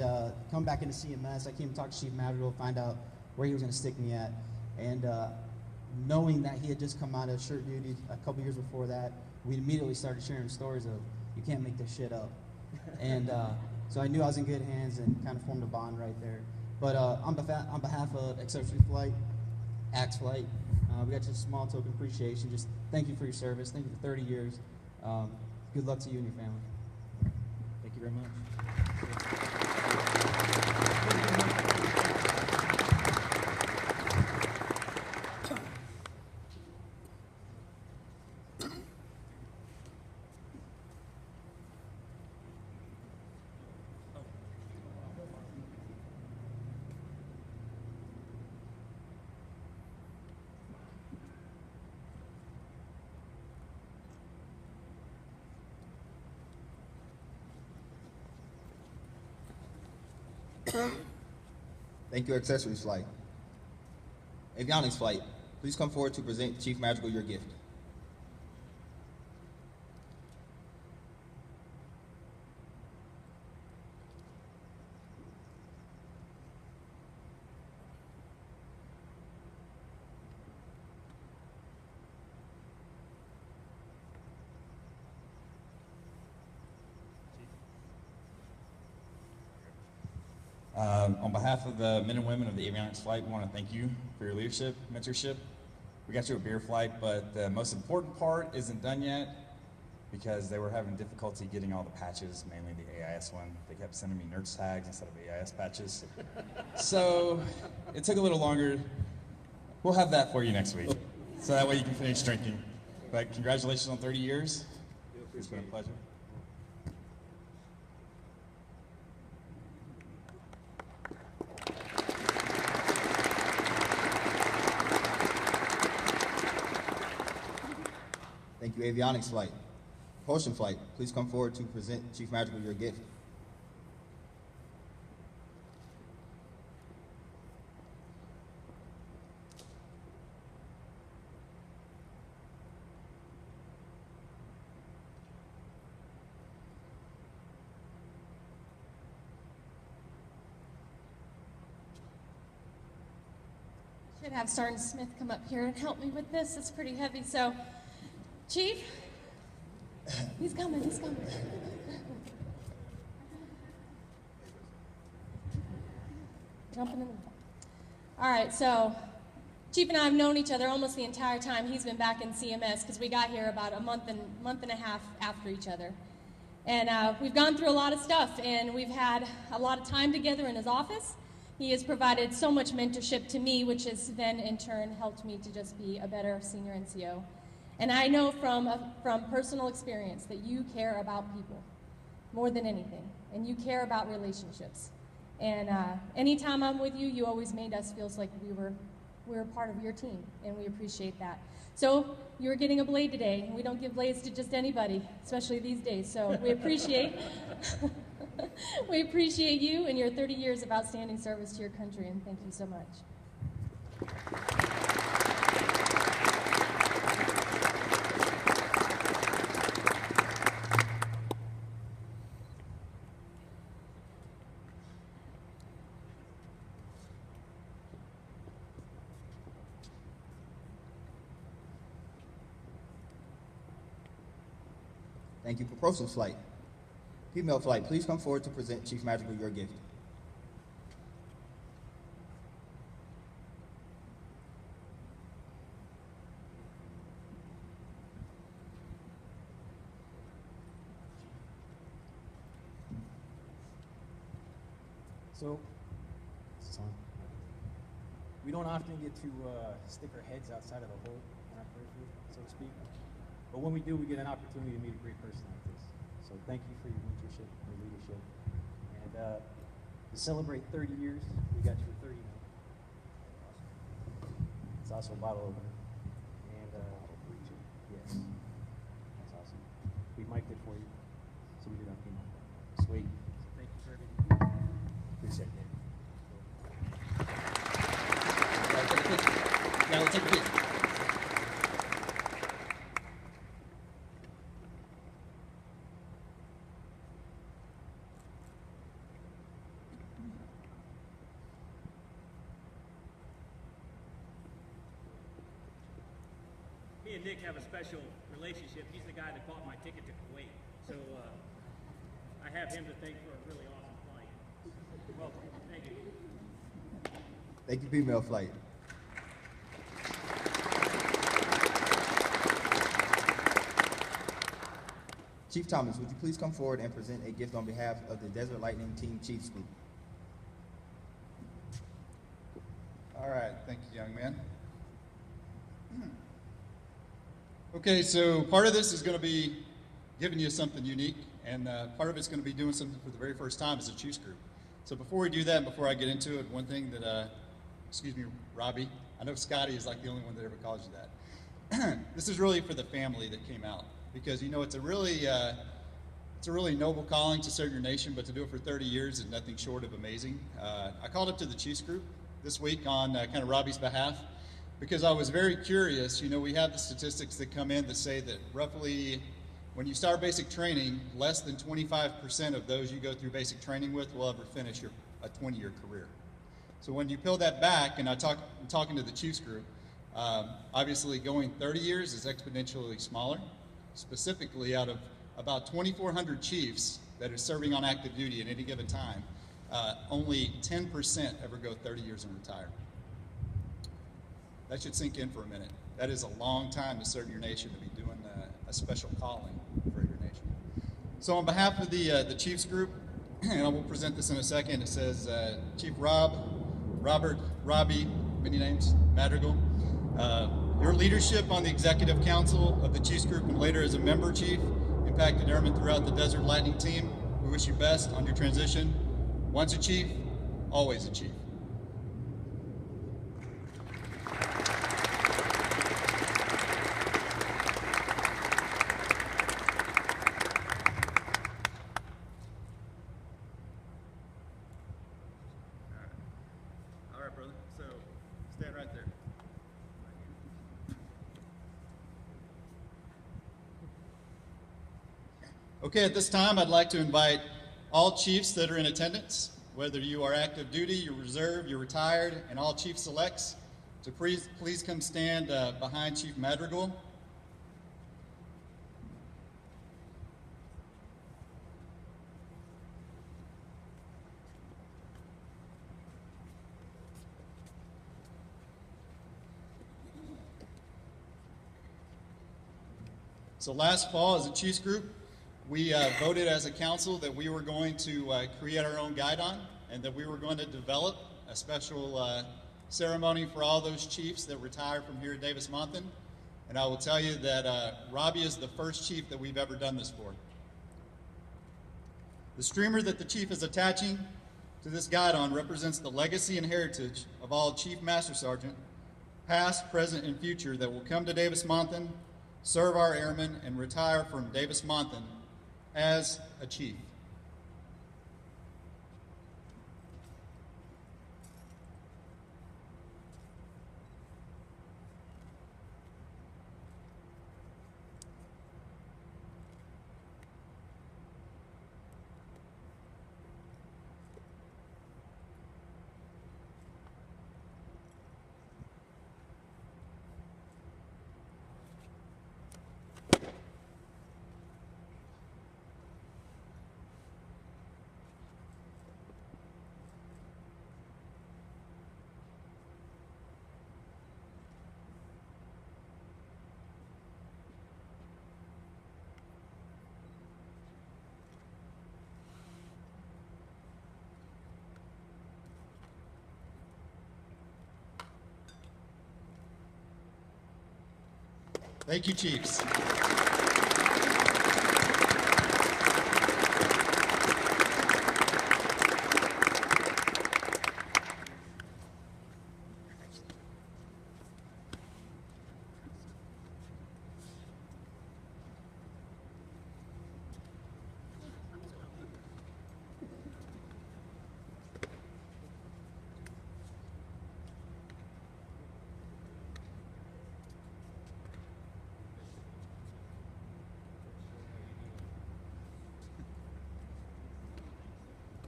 come back into CMS. I came to talk to Chief Madrigal, find out where he was going to stick me at. And knowing that he had just come out of shirt duty a couple years before that, we immediately started sharing stories of, you can't make this shit up. And so I knew I was in good hands and kind of formed a bond right there. But on behalf of Accessory Flight, Axe Flight, we got just a small token of appreciation. Just thank you for your service. Thank you for 30 years. Good luck to you and your family. Thank you very much. Thank you, Accessories Flight. Avionics Flight, please come forward to present Chief Madrigal your gift. On behalf of the men and women of the avionics flight, we want to thank you for your leadership, mentorship. We got you a beer flight, but the most important part isn't done yet because they were having difficulty getting all the patches, mainly the AIS one. They kept sending me nerd tags instead of AIS patches. So it took a little longer. We'll have that for you next week, so that way you can finish drinking. But congratulations on 30 years. It's been a pleasure. Thank you, avionics flight. Propulsion flight, please come forward to present Chief Madrigal your gift. Should have Sergeant Smith come up here and help me with this. It's pretty heavy. So, Chief, he's coming. Jumping in the middle. All right, so Chief and I have known each other almost the entire time he's been back in CMS because we got here about a month and a half after each other. And we've gone through a lot of stuff, and we've had a lot of time together in his office. He has provided so much mentorship to me, which has then in turn helped me to just be a better senior NCO. And I know from personal experience that you care about people more than anything, and you care about relationships. And anytime I'm with you, you always made us feel like we were part of your team, and we appreciate that. So you're getting a blade today, and we don't give blades to just anybody, especially these days. So we appreciate we appreciate you and your 30 years of outstanding service to your country, and thank you so much. Thank you, propulsion flight. Female flight, please come forward to present Chief Madrigal your gift. So, we don't often get to stick our heads outside of the hole in our periphery, so to speak. But when we do, we get an opportunity to meet a great person like this. So thank you for your mentorship, your leadership. And to celebrate 30 years, we got you a 30 now. It's also a bottle opener. And yes, that's awesome. We mic'd it for you, so we did our theme. Sweet. So thank you for everything. Appreciate it. Now we'll take a picture. Me and Nick have a special relationship. He's the guy that bought my ticket to Kuwait. So I have him to thank for a really awesome flight. Welcome. Thank you. Thank you, female flight. Chief Thomas, would you please come forward and present a gift on behalf of the Desert Lightning Team Chiefs Group? All right, thank you, young man. Okay, so part of this is going to be giving you something unique, and part of it's going to be doing something for the very first time as a Chiefs Group. So before we do that, and before I get into it, one thing that, excuse me, Robbie, I know Scotty is like the only one that ever calls you that. This is really for the family that came out, because you know it's a really noble calling to serve your nation, but to do it for 30 years is nothing short of amazing. I called up to the Chiefs Group this week on kind of Robbie's behalf, because I was very curious. You know, we have the statistics that come in that say that roughly when you start basic training, less than 25% of those you go through basic training with will ever finish a 20-year career. So when you peel that back, and I'm talking to the Chiefs Group, obviously going 30 years is exponentially smaller. Specifically, out of about 2,400 chiefs that are serving on active duty at any given time, only 10% ever go 30 years and retire. That should sink in for a minute. That is a long time to serve your nation, to be doing a special calling for your nation. So on behalf of the Chiefs group, and I will present this in a second, it says Chief Robert, Robbie, many names, Madrigal. Your leadership on the Executive Council of the Chiefs group and later as a member chief impacted airmen throughout the Desert Lightning team. We wish you best on your transition. Once a chief, always a chief. All right, brother. So stand right there. Okay, at this time, I'd like to invite all chiefs that are in attendance, whether you are active duty, you're reserve, you're retired, and all chief selects, to please come stand behind Chief Madrigal. So last fall, as a Chiefs group, we voted as a council that we were going to create our own guidon and that we were going to develop a special ceremony for all those chiefs that retired from here at Davis-Monthan. And I will tell you that Robbie is the first chief that we've ever done this for. The streamer that the chief is attaching to this guidon represents the legacy and heritage of all Chief Master Sergeant, past, present, and future, that will come to Davis-Monthan, serve our airmen, and retire from Davis-Monthan as a chief. Thank you, Chiefs.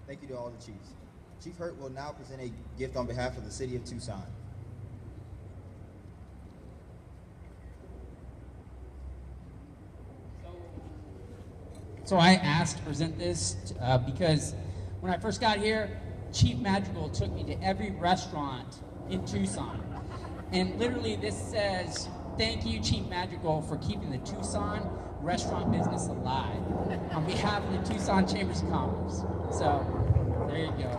Thank you to all the chiefs. Chief Hurt will now present a gift on behalf of the city of Tucson. So I asked to present this because when I first got here, Chief Madrigal took me to every restaurant in Tucson. And literally this says, thank you, Chief Madrigal, for keeping the Tucson restaurant business alive on behalf of the Tucson Chambers of Commerce. So, there you go.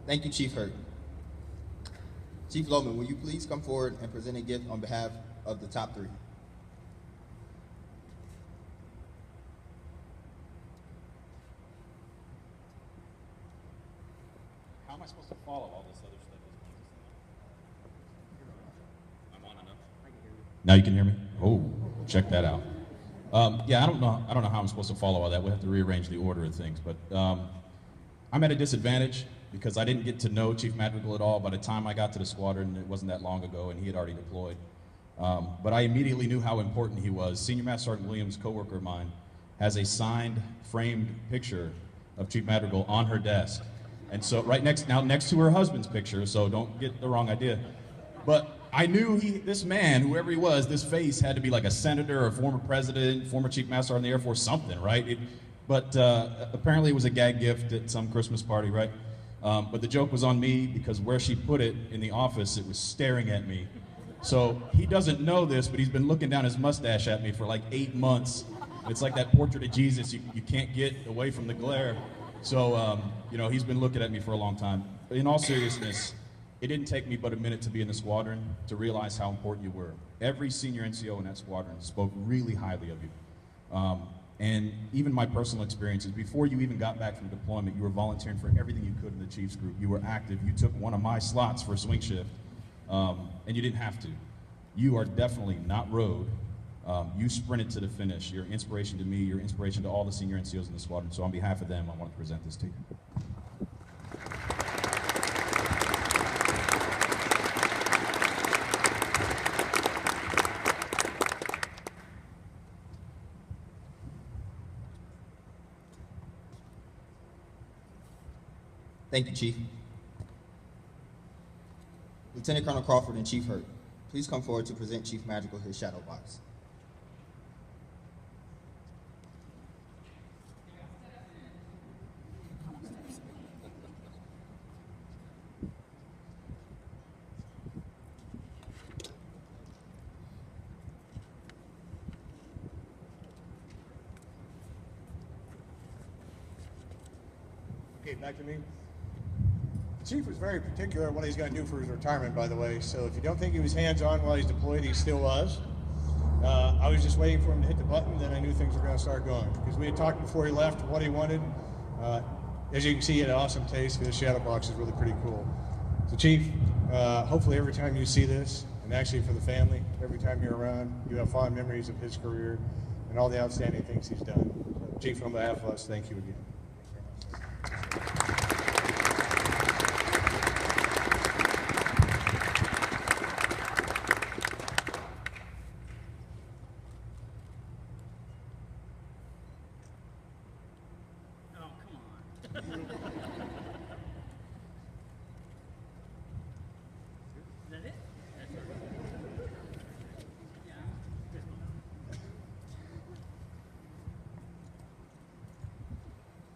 Thank you, Chief Hurt. Chief Loman, will you please come forward and present a gift on behalf of the top three? How am I supposed to follow all this other stuff? I'm on enough. Now you can hear me? Oh, check that out. Yeah, I don't know how I'm supposed to follow all that. We'll have to rearrange the order of things, but I'm at a disadvantage because I didn't get to know Chief Madrigal at all. By the time I got to the squadron, it wasn't that long ago, and he had already deployed. But I immediately knew how important he was. Senior Master Sergeant Williams, coworker of mine, has a signed, framed picture of Chief Madrigal on her desk. And so next to her husband's picture, so don't get the wrong idea. But I knew this man, whoever he was, this face had to be like a senator, or a former president, former chief master sergeant in the Air Force, something, right? But apparently it was a gag gift at some Christmas party, right? But the joke was on me because where she put it in the office, it was staring at me. So he doesn't know this, but he's been looking down his mustache at me for like 8 months. It's like that portrait of Jesus, you can't get away from the glare. So, he's been looking at me for a long time. But in all seriousness, it didn't take me but a minute to be in the squadron to realize how important you were. Every senior NCO in that squadron spoke really highly of you. And even my personal experiences, before you even got back from deployment, you were volunteering for everything you could in the Chiefs group. You were active. You took one of my slots for a swing shift, and you didn't have to. You are definitely not road. You sprinted to the finish. You're inspiration to me. You're inspiration to all the senior NCOs in the squadron. So on behalf of them, I wanted to present this to you. Thank you, Chief. Lieutenant Colonel Crawford and Chief Hurt, please come forward to present Chief Madrigal his shadow box. Okay, back to me. The Chief was very particular what he's going to do for his retirement, by the way. So if you don't think he was hands-on while he's deployed, he still was. I was just waiting for him to hit the button, then I knew things were going to start going. Because we had talked before he left what he wanted. As you can see, he had an awesome taste. His shadow box is really pretty cool. So Chief, hopefully every time you see this, and actually for the family, every time you're around, you have fond memories of his career and all the outstanding things he's done. So, Chief, on behalf of us, thank you again.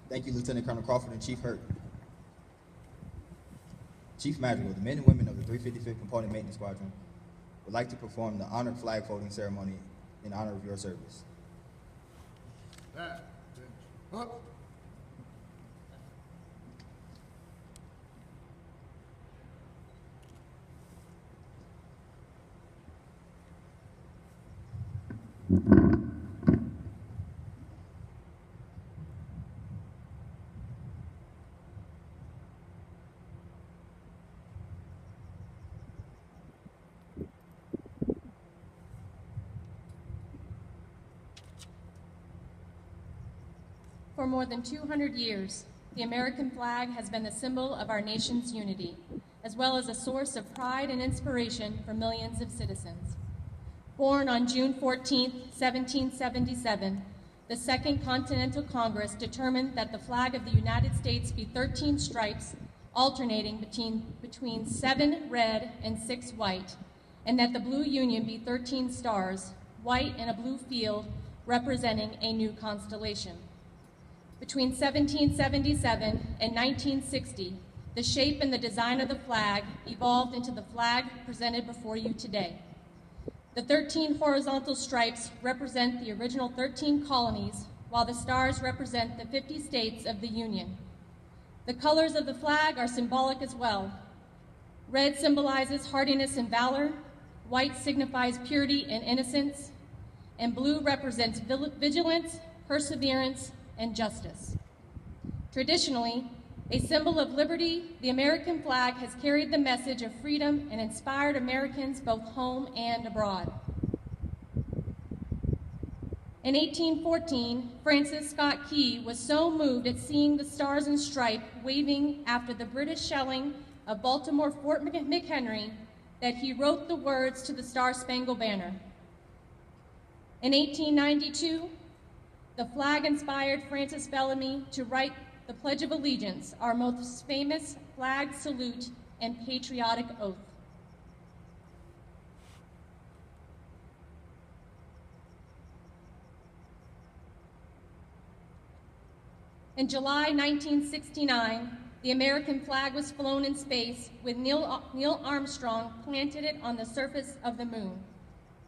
Thank you, Lieutenant Colonel Crawford and Chief Hurt. Chief Madrigal, the men and women of the 355th Component Maintenance Squadron would like to perform the honored flag folding ceremony in honor of your service. Up. For more than 200 years, the American flag has been the symbol of our nation's unity, as well as a source of pride and inspiration for millions of citizens. Born on June 14, 1777, the Second Continental Congress determined that the flag of the United States be 13 stripes, alternating between 7 red and 6 white, and that the Blue Union be 13 stars, white in a blue field, representing a new constellation. Between 1777 and 1960, the shape and the design of the flag evolved into the flag presented before you today. The 13 horizontal stripes represent the original 13 colonies, while the stars represent the 50 states of the Union. The colors of the flag are symbolic as well. Red symbolizes hardiness and valor, white signifies purity and innocence, and blue represents vigilance, perseverance, and justice. Traditionally, a symbol of liberty, the American flag has carried the message of freedom and inspired Americans both home and abroad. In 1814, Francis Scott Key was so moved at seeing the stars and stripe waving after the British shelling of Baltimore Fort McHenry that he wrote the words to the Star-Spangled Banner. In 1892, the flag inspired Francis Bellamy to write the Pledge of Allegiance, our most famous flag salute and patriotic oath. In July 1969, the American flag was flown in space with Neil Armstrong planted it on the surface of the moon.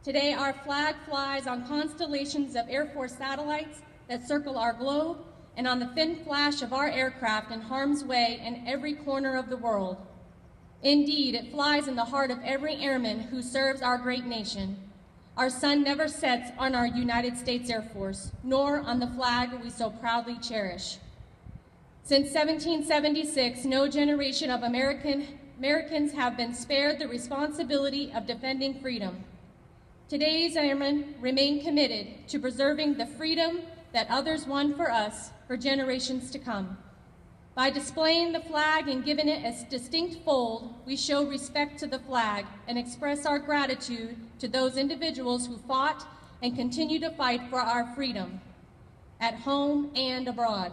Today, our flag flies on constellations of Air Force satellites that circle our globe and on the thin flash of our aircraft in harm's way in every corner of the world. Indeed, it flies in the heart of every airman who serves our great nation. Our sun never sets on our United States Air Force, nor on the flag we so proudly cherish. Since 1776, no generation of Americans have been spared the responsibility of defending freedom. Today's airmen remain committed to preserving the freedom that others won for us for generations to come. By displaying the flag and giving it a distinct fold, we show respect to the flag and express our gratitude to those individuals who fought and continue to fight for our freedom, at home and abroad.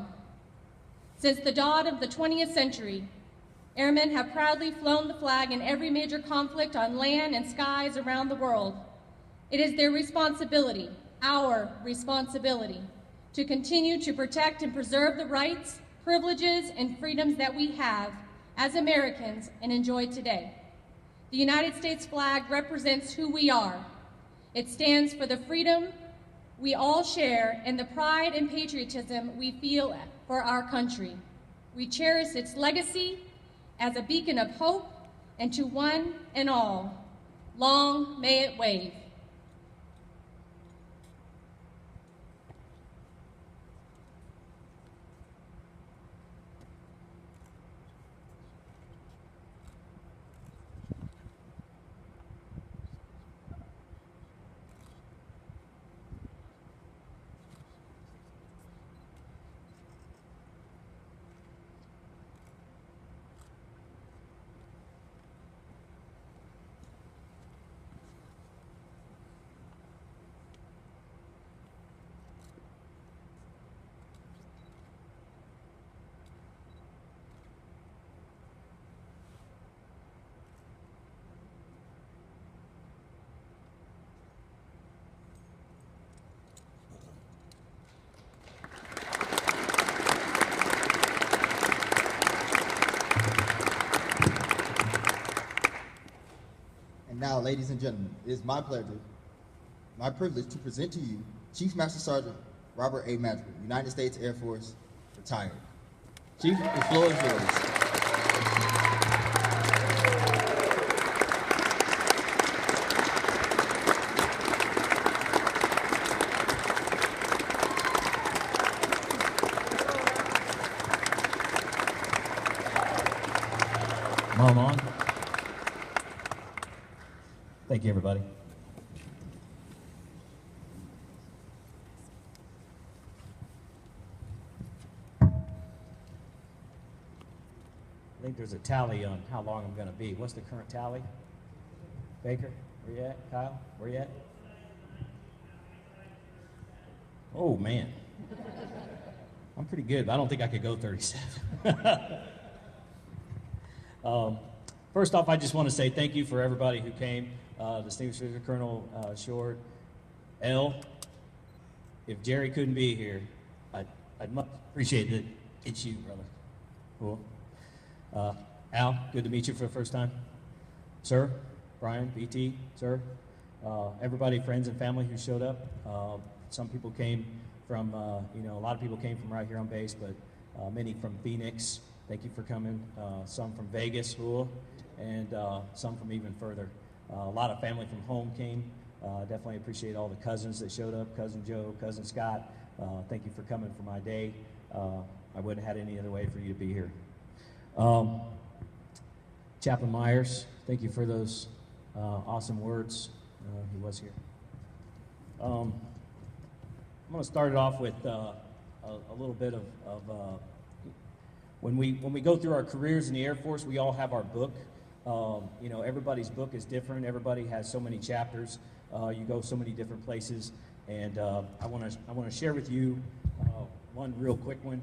Since the dawn of the 20th century, airmen have proudly flown the flag in every major conflict on land and skies around the world. It is their responsibility, our responsibility, to continue to protect and preserve the rights, privileges, and freedoms that we have as Americans and enjoy today. The United States flag represents who we are. It stands for the freedom we all share and the pride and patriotism we feel for our country. We cherish its legacy as a beacon of hope, and to one and all, long may it wave. Now, ladies and gentlemen, it is my privilege to present to you Chief Master Sergeant Robert A. Madrigal, United States Air Force, retired. Chief, the floor is yours. Mom on. Thank you, everybody. I think there's a tally on how long I'm going to be. What's the current tally? Baker, where you at? Kyle, where you at? Oh, man. I'm pretty good, but I don't think I could go 37. First off, I just want to say thank you for everybody who came. Distinguished Major Colonel Short, L. If Jerry couldn't be here, I'd much appreciate it. It's you, brother. Cool. Al, good to meet you for the first time. Sir, Brian, BT, sir, everybody, friends and family who showed up. Some people came from, a lot of people came from right here on base, but many from Phoenix. Thank you for coming. Some from Vegas, and some from even further. A lot of family from home came. Definitely appreciate all the cousins that showed up, Cousin Joe, Cousin Scott. Thank you for coming for my day. I wouldn't have had any other way for you to be here. Chaplain Myers, thank you for those awesome words. He was here. I'm going to start it off with a little bit of when we go through our careers in the Air Force, we all have our book. Everybody's book is different. Everybody has so many chapters. You go so many different places, and I want to share with you one real quick one.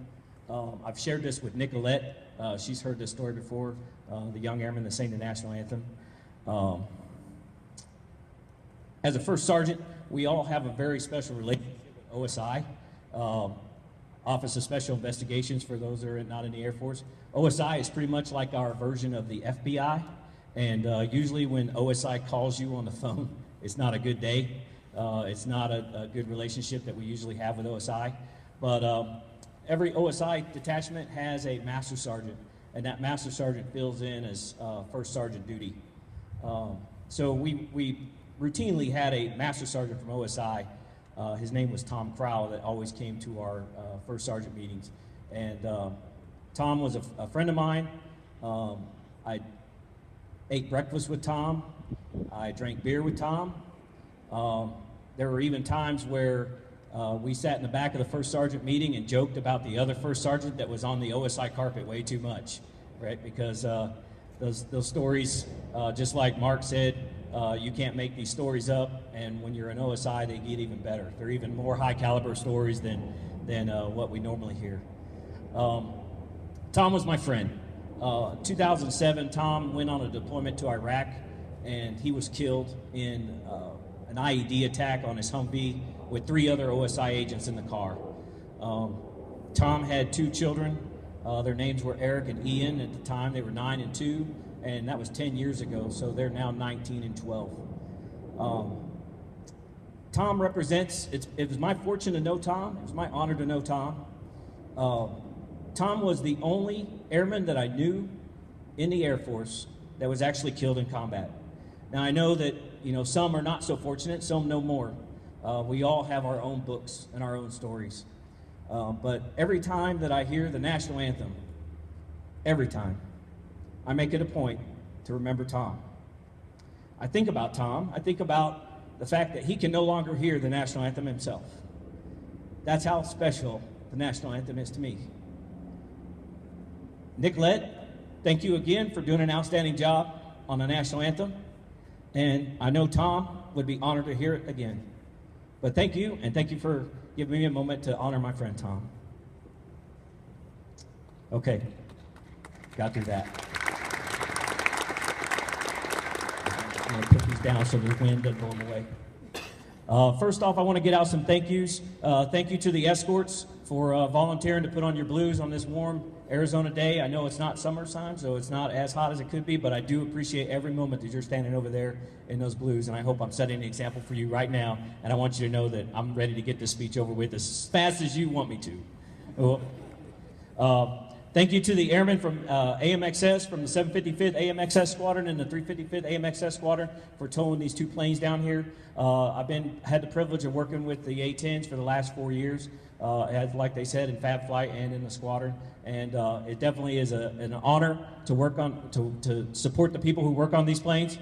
I've shared this with Nicolette. She's heard this story before, the young airman that sang the national anthem. As a first sergeant, we all have a very special relationship with OSI, Office of Special Investigations, for those that are not in the Air Force. OSI is pretty much like our version of the FBI, and usually when OSI calls you on the phone, it's not a good day. It's not a good relationship that we usually have with OSI. But every OSI detachment has a master sergeant, and that master sergeant fills in as first sergeant duty. So we routinely had a master sergeant from OSI. His name was Tom Crowell, that always came to our first sergeant meetings. And Tom was a friend of mine. I ate breakfast with Tom. I drank beer with Tom. There were even times where we sat in the back of the first sergeant meeting and joked about the other first sergeant that was on the OSI carpet way too much, right? Because those stories, just like Mark said, you can't make these stories up, and when you're an OSI, they get even better. They're even more high caliber stories than what we normally hear. Tom was my friend. 2007, Tom went on a deployment to Iraq, and he was killed in an IED attack on his Humvee with 3 other OSI agents in the car. Tom had 2 children. Their names were Eric and Ian. At the time, they were 9 and 2. And that was 10 years ago, so they're now 19 and 12. Tom represents, it was my fortune to know Tom. It was my honor to know Tom. Tom was the only airman that I knew in the Air Force that was actually killed in combat. Now, I know that, some are not so fortunate, some know more. We all have our own books and our own stories. But every time that I hear the national anthem, every time, I make it a point to remember Tom. I think about Tom. I think about the fact that he can no longer hear the national anthem himself. That's how special the national anthem is to me. Nicolette, thank you again for doing an outstanding job on the national anthem. And I know Tom would be honored to hear it again. But thank you, and thank you for giving me a moment to honor my friend Tom. Okay, got through that. I'm going to put these down so the wind doesn't blow them away. First off, I want to get out some thank yous. Thank you to the escorts for volunteering to put on your blues on this warm Arizona day. I know it's not summertime, so it's not as hot as it could be, but I do appreciate every moment that you're standing over there in those blues, and I hope I'm setting an example for you right now, and I want you to know that I'm ready to get this speech over with as fast as you want me to. Thank you to the airmen from AMXS, from the 755th AMXS Squadron and the 355th AMXS Squadron for towing these 2 planes down here. I've had the privilege of working with the A-10s for the last 4 years, like they said, in Fab Flight and in the squadron. And it definitely is an honor to work on, to support the people who work on these planes.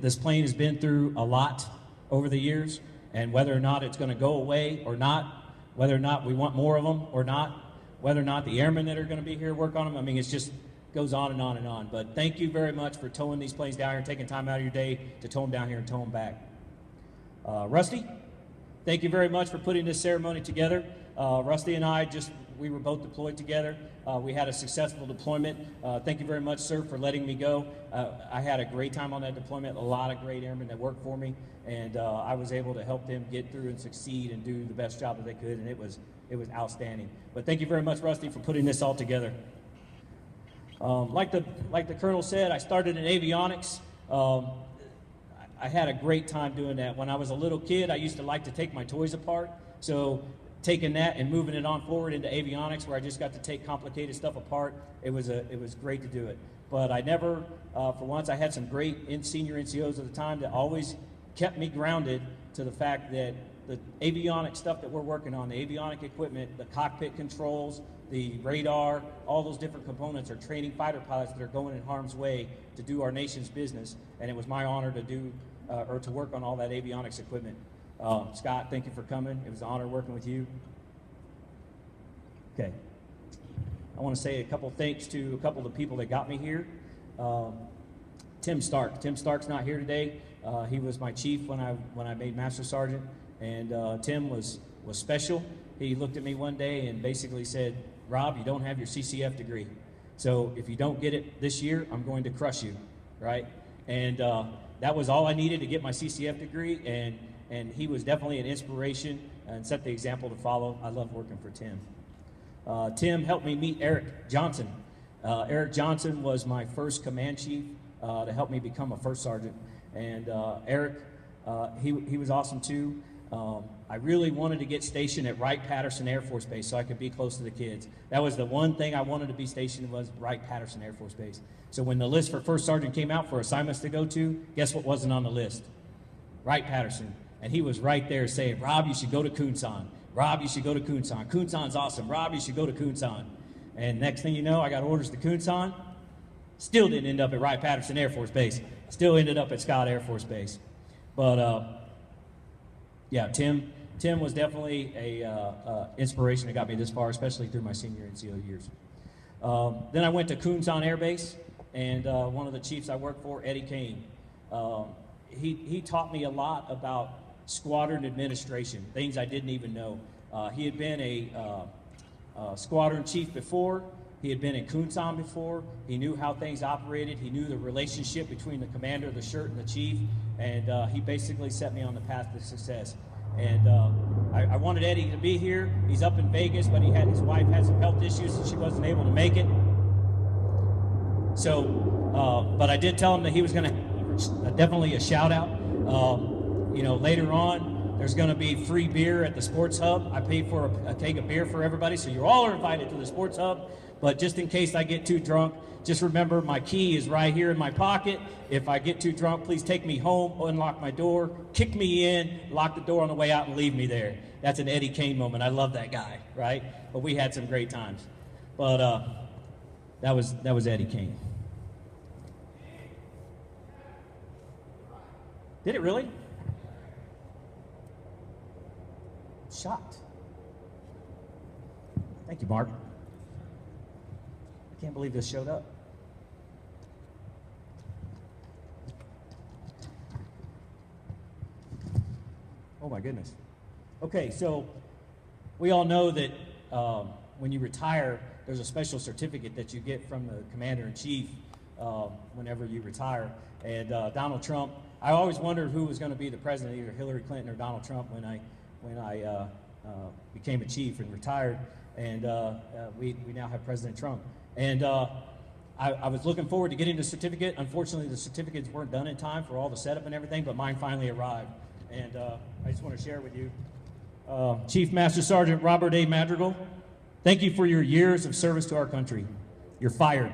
This plane has been through a lot over the years, and whether or not it's going to go away or not, whether or not we want more of them or not, whether or not the airmen that are going to be here work on them. I mean, it just goes on and on and on. But thank you very much for towing these planes down here and taking time out of your day to tow them down here and tow them back. Rusty, thank you very much for putting this ceremony together. Rusty and I we were both deployed together. We had a successful deployment. Thank you very much, sir, for letting me go. I had a great time on that deployment, a lot of great airmen that worked for me, and I was able to help them get through and succeed and do the best job that they could, and it was outstanding. But thank you very much, Rusty, for putting this all together. Like the Colonel said, I started in avionics. I had a great time doing that. When I was a little kid, I used to like to take my toys apart. So taking that and moving it on forward into avionics, where I just got to take complicated stuff apart, it was great to do it. But I never, for once, I had some great senior NCOs at the time that always kept me grounded to the fact that the avionic stuff that we're working on, the avionic equipment, the cockpit controls, the radar, all those different components are training fighter pilots that are going in harm's way to do our nation's business. And it was my honor to do, or to work on all that avionics equipment. Scott, thank you for coming. It was an honor working with you. Okay. I want to say a couple thanks to a couple of the people that got me here. Tim Stark. Tim Stark's not here today. He was my chief when I made Master Sergeant. And Tim was special. he looked at me one day and basically said, Rob, you don't have your CCF degree. So if you don't get it this year, I'm going to crush you, right? And that was all I needed to get my CCF degree, and he was definitely an inspiration and set the example to follow. I love working for Tim. Tim helped me meet Eric Johnson. Eric Johnson was my first command chief to help me become a first sergeant. And Eric, he was awesome too. I really wanted to get stationed at Wright-Patterson Air Force Base so I could be close to the kids. That was the one thing I wanted to be stationed was Wright-Patterson Air Force Base. So when the list for first sergeant came out for assignments to go to, guess what wasn't on the list? Wright-Patterson. And he was right there saying, Rob, you should go to Tucson. Rob, you should go to Tucson. Tucson's awesome. Rob, you should go to Tucson. And next thing you know, I got orders to Tucson. Still didn't end up at Wright-Patterson Air Force Base. Still ended up at Scott Air Force Base. But yeah, Tim was definitely a inspiration that got me this far, especially through my senior NCO years. Then I went to Tucson Air Base, and one of the chiefs I worked for, Eddie Kane, he taught me a lot about squadron administration, things I didn't even know. He had been a squadron chief before. He had been in Tucson before. He knew how things operated. He knew the relationship between the commander, the shirt, and the chief. And he basically set me on the path to success. And I wanted Eddie to be here. He's up in Vegas, but his wife had some health issues, and she wasn't able to make it. So, but I did tell him that he was going to definitely a shout out. You know, later on, there's going to be free beer at the Sports Hub. I paid for a keg of beer for everybody, so you all are invited to the Sports Hub. But just in case I get too drunk, just remember my key is right here in my pocket. If I get too drunk, please take me home, unlock my door, kick me in, lock the door on the way out, and leave me there. That's an Eddie Kane moment. I love that guy, right? But we had some great times. But that was Eddie Kane. Did it really? Shocked. Thank you, Mark. I can't believe this showed up. Oh my goodness. Okay, so we all know that when you retire, there's a special certificate that you get from the commander-in-chief whenever you retire. And Donald Trump, I always wondered who was going to be the president, either Hillary Clinton or Donald Trump, when I became a chief and retired. And we now have President Trump. And I was looking forward to getting the certificate. Unfortunately, the certificates weren't done in time for all the setup and everything, but mine finally arrived. And I just want to share with you. Chief Master Sergeant Robert A. Madrigal, thank you for your years of service to our country. You're fired.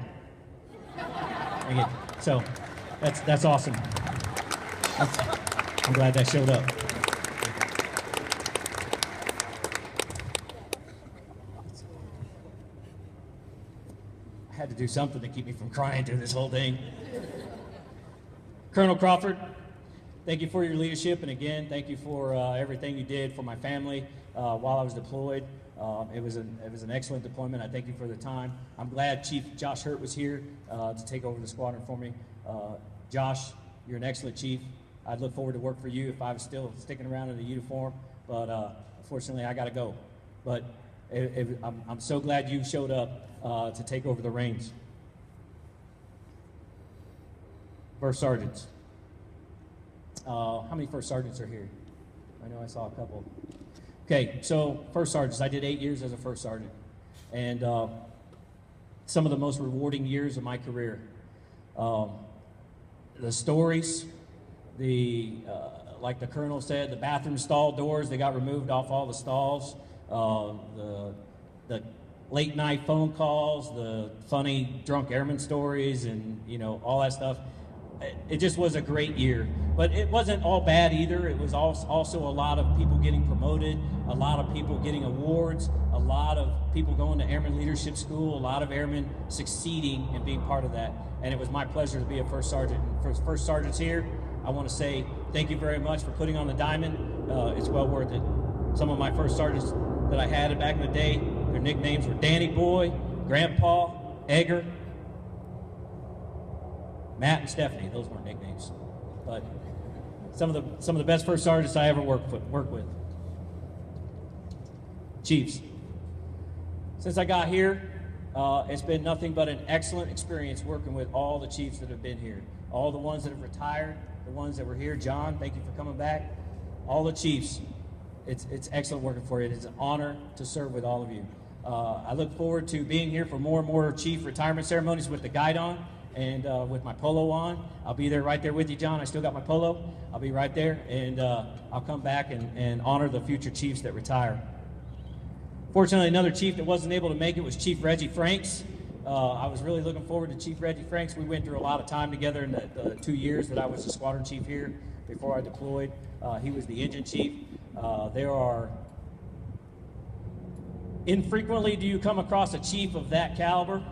Dang it. So that's awesome. I'm glad that showed up. I had to do something to keep me from crying through this whole thing. Colonel Crawford, thank you for your leadership, and again, thank you for everything you did for my family while I was deployed. It was an excellent deployment. I thank you for the time. I'm glad Chief Josh Hurt was here to take over the squadron for me. Josh, you're an excellent chief. I'd look forward to work for you if I was still sticking around in the uniform, but unfortunately I got to go. But I'm so glad you showed up to take over the reins. First sergeants. How many first sergeants are here? I know I saw a couple. Okay, so first sergeants. I did 8 years as a first sergeant, and some of the most rewarding years of my career. The stories, like the colonel said, the bathroom stall doors, they got removed off all the stalls. The late night phone calls, the funny drunk airman stories, and all that stuff. It just was a great year, but it wasn't all bad either. It was also a lot of people getting promoted, a lot of people getting awards, a lot of people going to Airman Leadership School, a lot of airmen succeeding and being part of that. And it was my pleasure to be a first sergeant. And for first sergeants here, I want to say thank you very much for putting on the diamond. It's well worth it. Some of my first sergeants that I had back in the day, their nicknames were Danny Boy, Grandpa, Egger, Matt and Stephanie. Those weren't nicknames, but some of the best first sergeants I ever worked with. Chiefs, since I got here, it's been nothing but an excellent experience working with all the chiefs that have been here. All the ones that have retired, the ones that were here. John, thank you for coming back. All the chiefs, it's excellent working for you. It is an honor to serve with all of you. I look forward to being here for more and more chief retirement ceremonies with the guide on and with my polo on. I'll be there right there with you, John. I still got my polo. I'll be right there, and I'll come back and honor the future chiefs that retire. Fortunately, another chief that wasn't able to make it was Chief Reggie Franks. I was really looking forward to Chief Reggie Franks. We went through a lot of time together in the 2 years that I was the squadron chief here before I deployed. He was the engine chief. There are infrequently do you come across a chief of that caliber,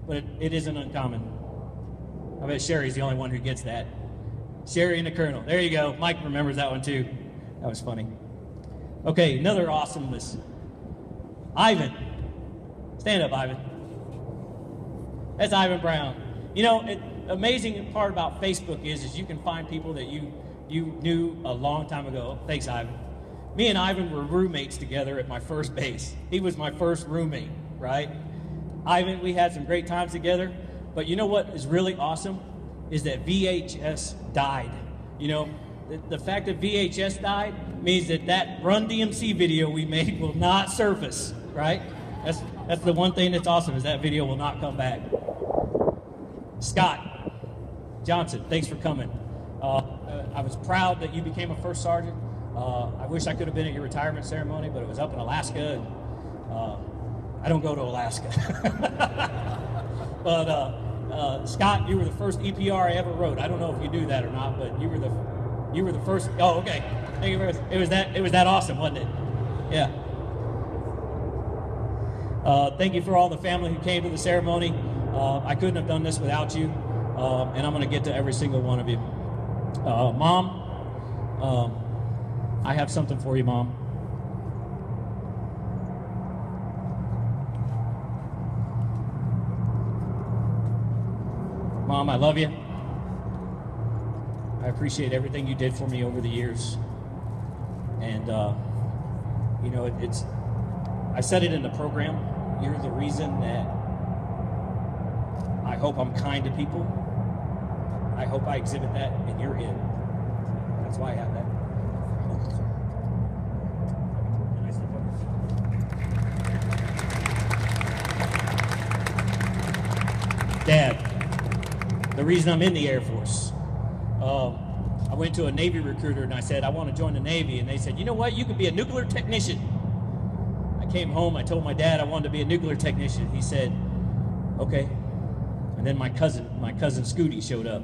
but it isn't uncommon. I bet Sherry's the only one who gets that. Sherry and the Colonel. There you go. Mike remembers that one too. That was funny. Okay, another awesomeness. Ivan. Stand up, Ivan. That's Ivan Brown. You know, amazing part about Facebook is you can find people that you knew a long time ago. Thanks, Ivan. Me and Ivan were roommates together at my first base. He was my first roommate, right? Ivan, we had some great times together, but you know what is really awesome is that VHS died. You know, the fact that VHS died means that Run DMC video we made will not surface, right? That's the one thing that's awesome is that video will not come back. Scott Johnson, thanks for coming. I was proud that you became a first sergeant. I wish I could have been at your retirement ceremony, but it was up in Alaska, and I don't go to Alaska. But Scott, you were the first EPR I ever wrote. I don't know if you knew that or not, but you were the first. Oh, okay. Thank you very much. It was that awesome, wasn't it? Yeah. Thank you for all the family who came to the ceremony. I couldn't have done this without you, and I'm going to get to every single one of you. Mom, I have something for you, Mom. Mom, I love you. I appreciate everything you did for me over the years. And, you know, I said it in the program. You're the reason that I hope I'm kind to people. I hope I exhibit that, and you're it. That's why I have that. Dad, the reason I'm in the Air Force, I went to a Navy recruiter and I said, I want to join the Navy. And they said, you know what, you could be a nuclear technician. I came home, I told my dad I wanted to be a nuclear technician. He said, okay. And then my cousin Scooty showed up.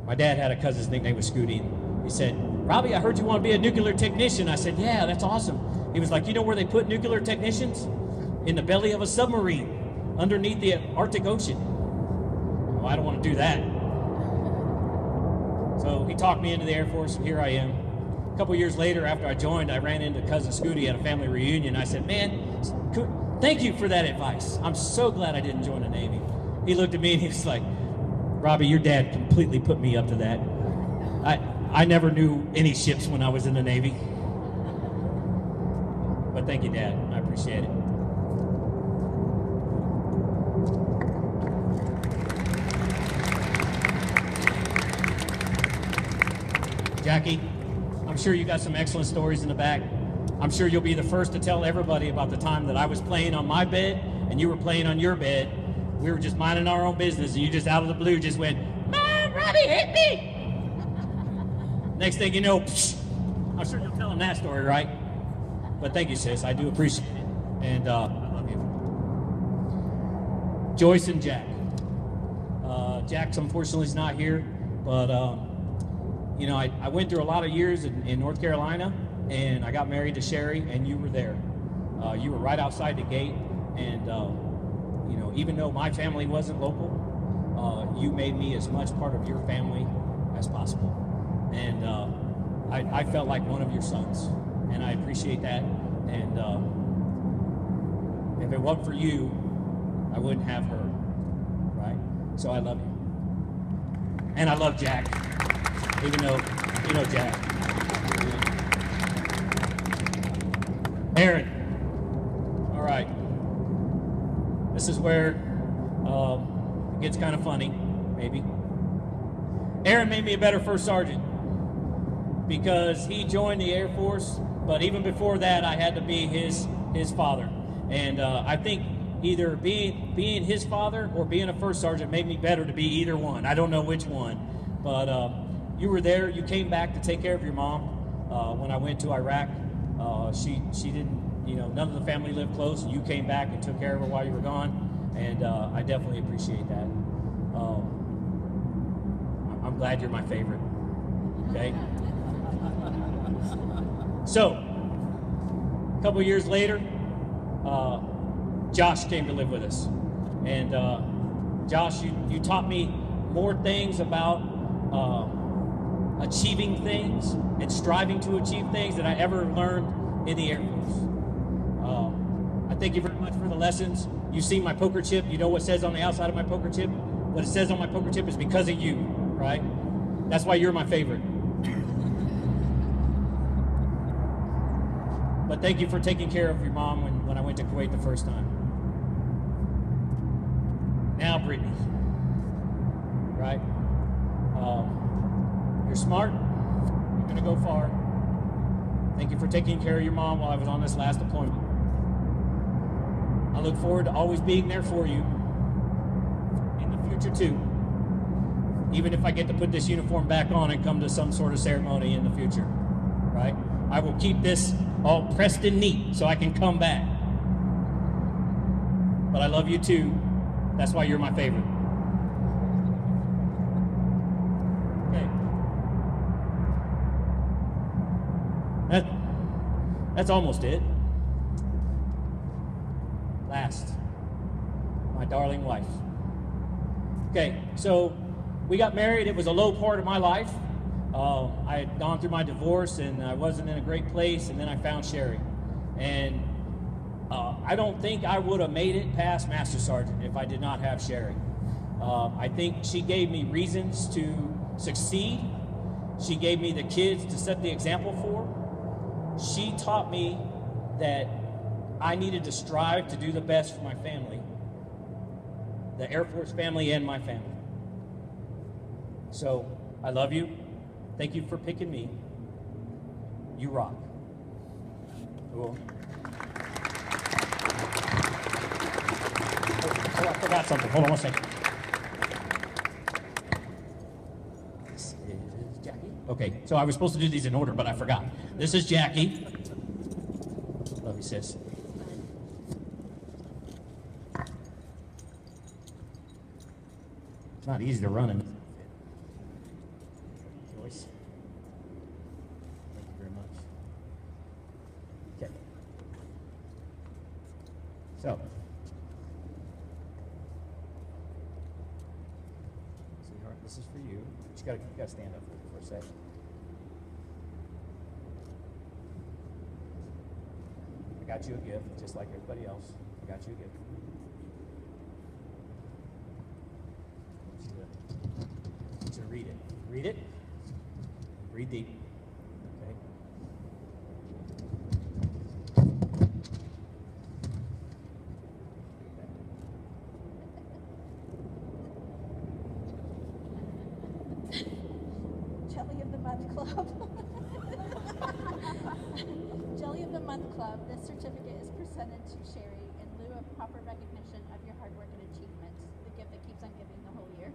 My dad had a cousin's nickname was Scooty. He said, Robbie, I heard you want to be a nuclear technician. I said, yeah, that's awesome. He was like, you know where they put nuclear technicians? In the belly of a submarine, underneath the Arctic Ocean. Well, I don't want to do that. So he talked me into the Air Force, and here I am. A couple years later, after I joined, I ran into cousin Scooty at a family reunion. I said, man, thank you for that advice. I'm so glad I didn't join the Navy. He looked at me and he was like, Robbie, your dad completely put me up to that. I never knew any ships when I was in the Navy. But thank you, Dad. I appreciate it. Jackie, I'm sure you got some excellent stories in the back. I'm sure you'll be the first to tell everybody about the time that I was playing on my bed and you were playing on your bed. We were just minding our own business and you just out of the blue just went, Mom, Robbie hit me! Next thing you know, psh, I'm sure you'll tell them that story, right? But thank you, sis. I do appreciate it. And I love you. Joyce and Jack. Jack's unfortunately is not here, but you know, I went through a lot of years in North Carolina, and I got married to Sherry, and you were there. You were right outside the gate, and you know, even though my family wasn't local, you made me as much part of your family as possible. And I felt like one of your sons, and I appreciate that. And if it wasn't for you, I wouldn't have her, right? So I love you. And I love Jack, even though, you know, Jack. Aaron. All right. This is where it gets kind of funny, maybe. Aaron made me a better first sergeant because he joined the Air Force, but even before that, I had to be his father. And I think either being his father or being a first sergeant made me better to be either one. I don't know which one, but you were there. You came back to take care of your mom when I went to Iraq. She didn't, none of the family lived close, and you came back and took care of her while you were gone, and I definitely appreciate that. I'm glad you're my favorite. Okay. So, a couple years later, Josh came to live with us. And Josh, you taught me more things about achieving things and striving to achieve things than I ever learned in the Air Force. I thank you very much for the lessons. You've seen my poker chip. You know what it says on the outside of my poker chip? What it says on my poker chip is because of you, right? That's why you're my favorite. But thank you for taking care of your mom when I went to Kuwait the first time. Now, Brittany, right? You're smart. You're going to go far. Thank you for taking care of your mom while I was on this last deployment. I look forward to always being there for you in the future, too. Even if I get to put this uniform back on and come to some sort of ceremony in the future, right? I will keep this all pressed and neat so I can come back. But I love you too. That's why you're my favorite. Okay. That's almost it. Last, my darling wife. Okay, so we got married. It was a low part of my life. I had gone through my divorce and I wasn't in a great place, and then I found Sherry. And I don't think I would have made it past Master Sergeant if I did not have Sherry. I think she gave me reasons to succeed. She gave me the kids to set the example for. She taught me that I needed to strive to do the best for my family, the Air Force family and my family. So, I love you. Thank you for picking me. You rock. Cool. Oh, I forgot something. Hold on one second. This is Jackie. Okay, so I was supposed to do these in order, but I forgot. This is Jackie. Love you, sis. It's not easy to run in. Joyce. Thank you very much. Okay. So. Sweetheart, this is for you. You gotta stand up for a sec. I got you a gift, just like everybody else. I got you a gift. I want you to read it. Read it. Breathe deep. Okay. Jelly of the Month Club. Jelly of the Month Club. This certificate is presented to Sherry in lieu of proper recognition of your hard work and achievements. The gift that keeps on giving the whole year.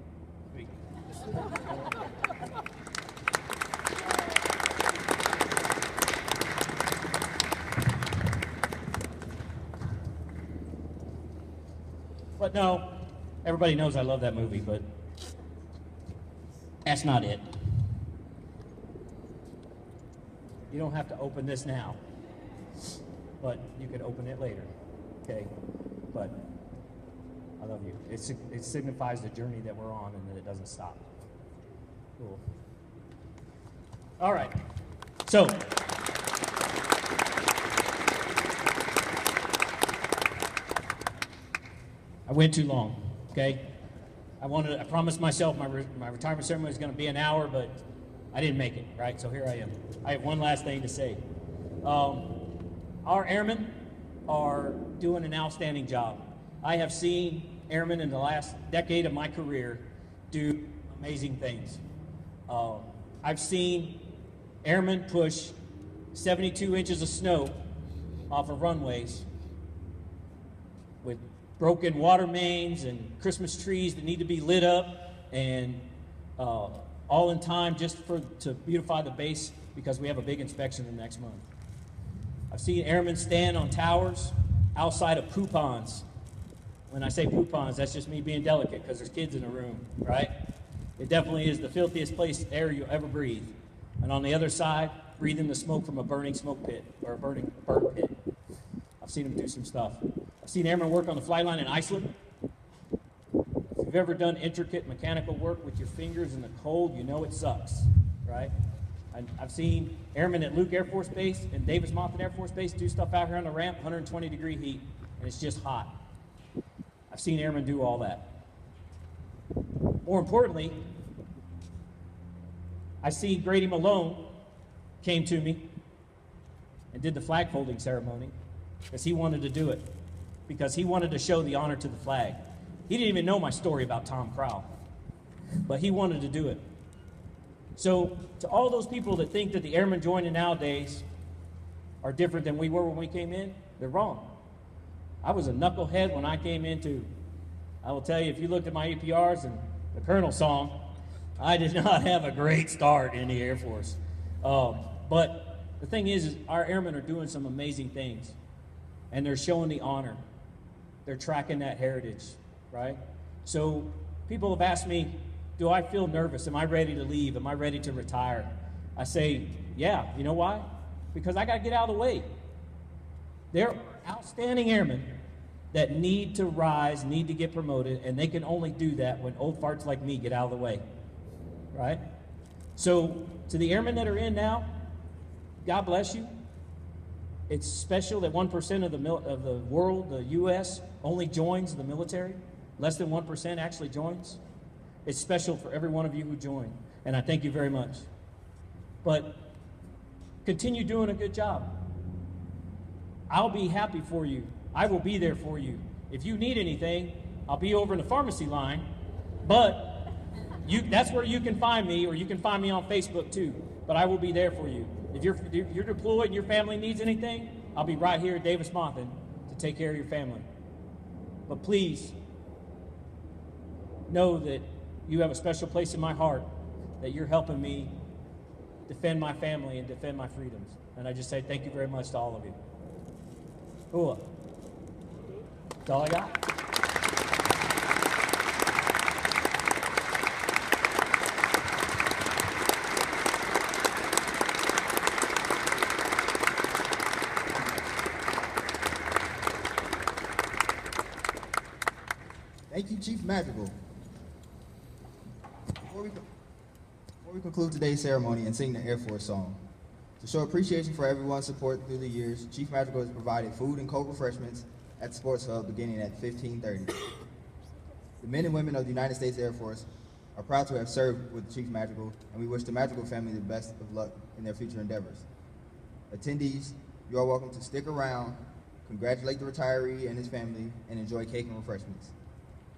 But no, everybody knows I love that movie, but that's not it. You don't have to open this now, but you can open it later, okay? But I love you. It signifies the journey that we're on and that it doesn't stop. Cool. All right, so. I went too long, okay? I promised myself my retirement ceremony was going to be an hour, but I didn't make it, right? So here I am. I have one last thing to say. I our airmen are doing an outstanding job. I have seen airmen in the last decade of my career do amazing things. I've seen airmen push 72 inches of snow off of runways with broken water mains and Christmas trees that need to be lit up, and all in time just to beautify the base because we have a big inspection the next month. I've seen airmen stand on towers outside of poupons. When I say poupons, that's just me being delicate because there's kids in the room, right? It definitely is the filthiest place air you'll ever breathe. And on the other side, breathing the smoke from a burning smoke pit or a burn pit. I've seen them do some stuff. I've seen airmen work on the flight line in Iceland. If you've ever done intricate mechanical work with your fingers in the cold, you know it sucks, right? I've seen airmen at Luke Air Force Base and Davis-Monthan Air Force Base do stuff out here on the ramp, 120-degree heat, and it's just hot. I've seen airmen do all that. More importantly, I see Grady Malone came to me and did the flag folding ceremony because he wanted to do it, because he wanted to show the honor to the flag. He didn't even know my story about Tom Crowell, but he wanted to do it. So to all those people that think that the airmen joining nowadays are different than we were when we came in, they're wrong. I was a knucklehead when I came in too. I will tell you, if you looked at my APRs and the Colonel song, I did not have a great start in the Air Force. But the thing is our airmen are doing some amazing things, and they're showing the honor. They're tracking that heritage, right? So people have asked me, do I feel nervous? Am I ready to leave? Am I ready to retire? I say, yeah. You know why? Because I got to get out of the way. There are outstanding airmen that need to rise, need to get promoted, and they can only do that when old farts like me get out of the way, right? So to the airmen that are in now, God bless you. It's special that 1% of the world, the U.S., only joins the military. Less than 1% actually joins. It's special for every one of you who join, and I thank you very much. But continue doing a good job. I'll be happy for you. I will be there for you. If you need anything, I'll be over in the pharmacy line, but that's where you can find me, or you can find me on Facebook too. But I will be there for you. If you're deployed and your family needs anything, I'll be right here at Davis-Monthan to take care of your family. But please know that you have a special place in my heart, that you're helping me defend my family and defend my freedoms. And I just say thank you very much to all of you. Cool. That's all I got. Thank you, Chief Madrigal. Before we conclude today's ceremony and sing the Air Force song, to show appreciation for everyone's support through the years, Chief Madrigal has provided food and cold refreshments at the Sports Hub beginning at 15:30. The men and women of the United States Air Force are proud to have served with Chief Madrigal, and we wish the Madrigal family the best of luck in their future endeavors. Attendees, you are welcome to stick around, congratulate the retiree and his family, and enjoy cake and refreshments.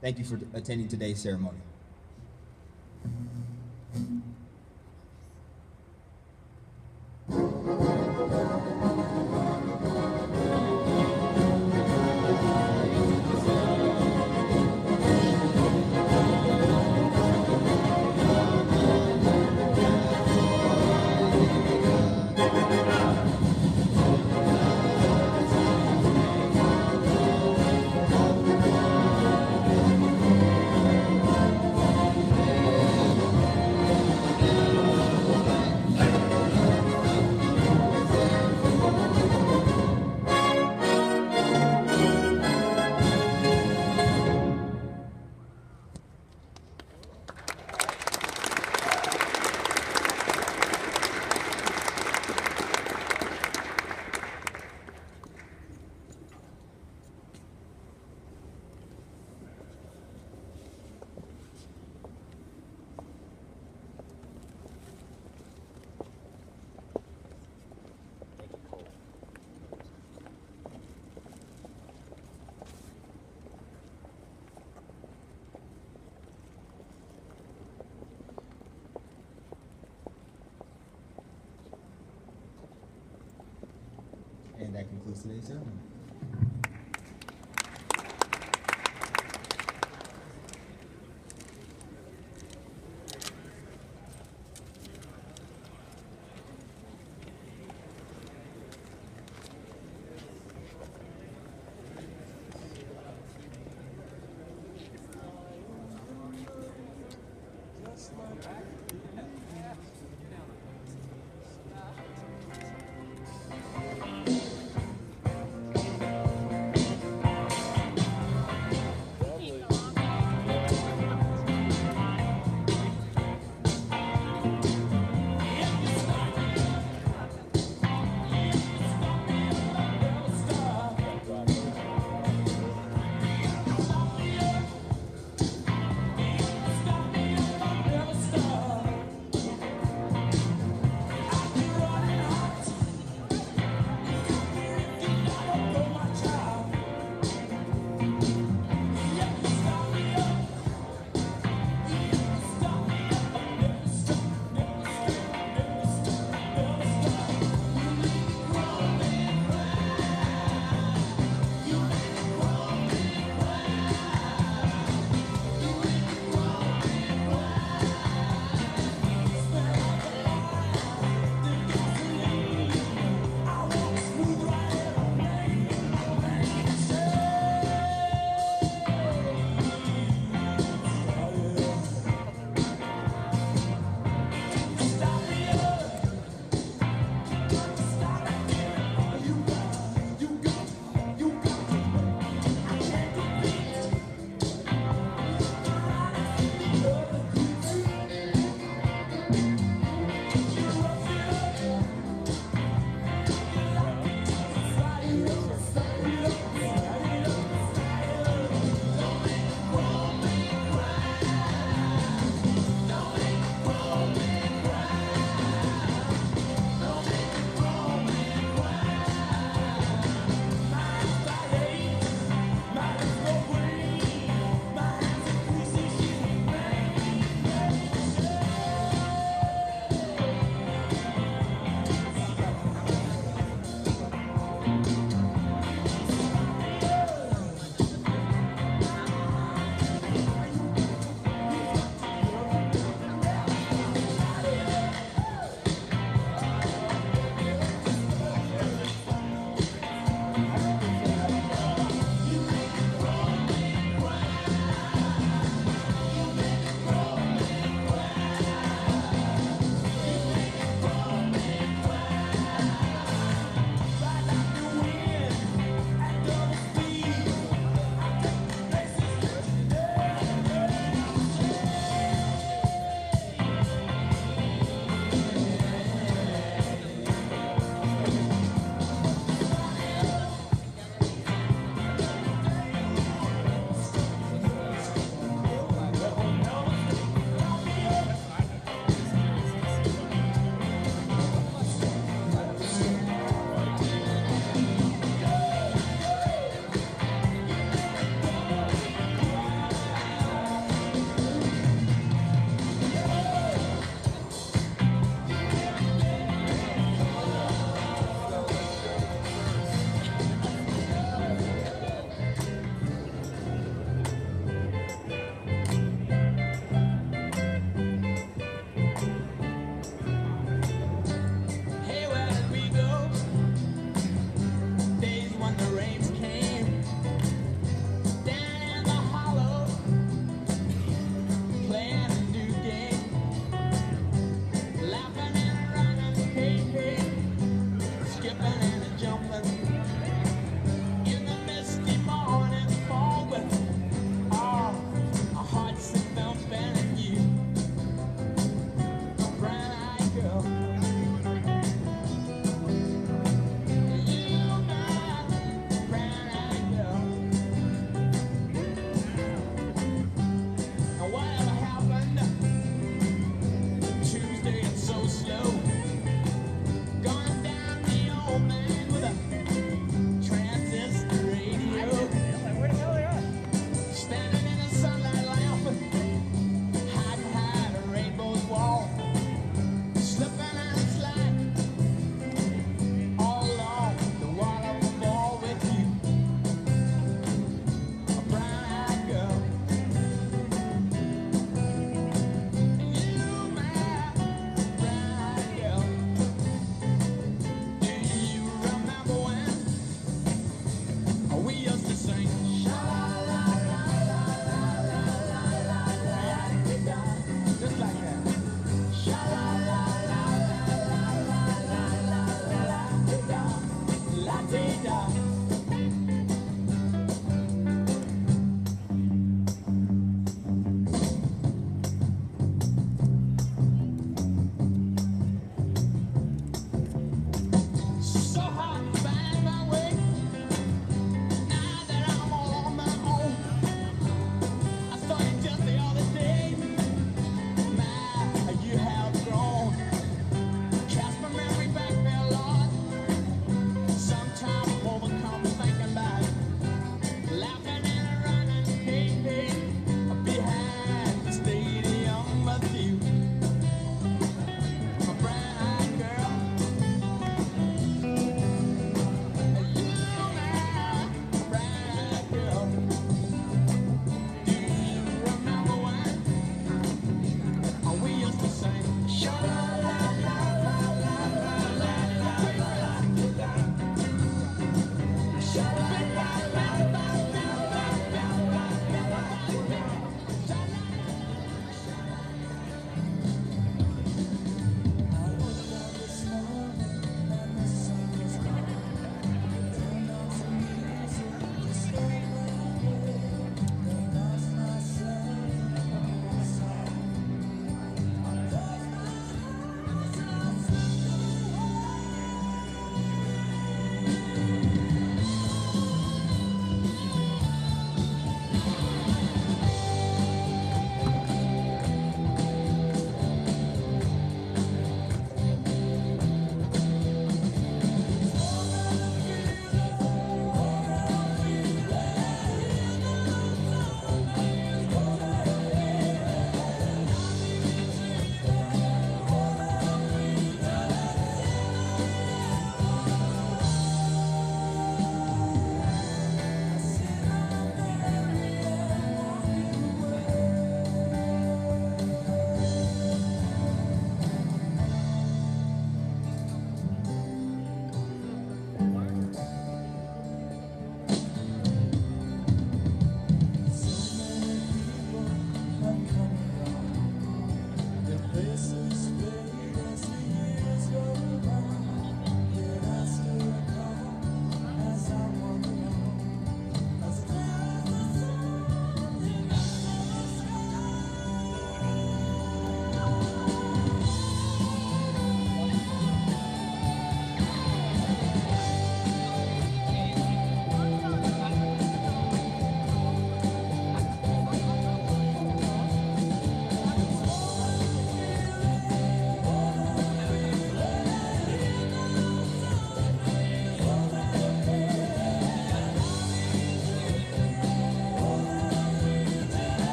Thank you for attending today's ceremony. that concludes today's ceremony.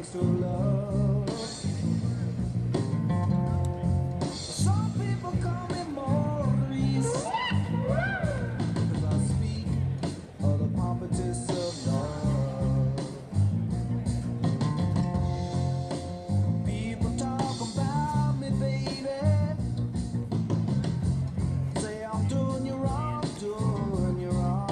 chance to love. Some people call me Maurice, 'cause I speak of the pompous of love. People talk about me, baby, say I'm doing you wrong, doing you wrong.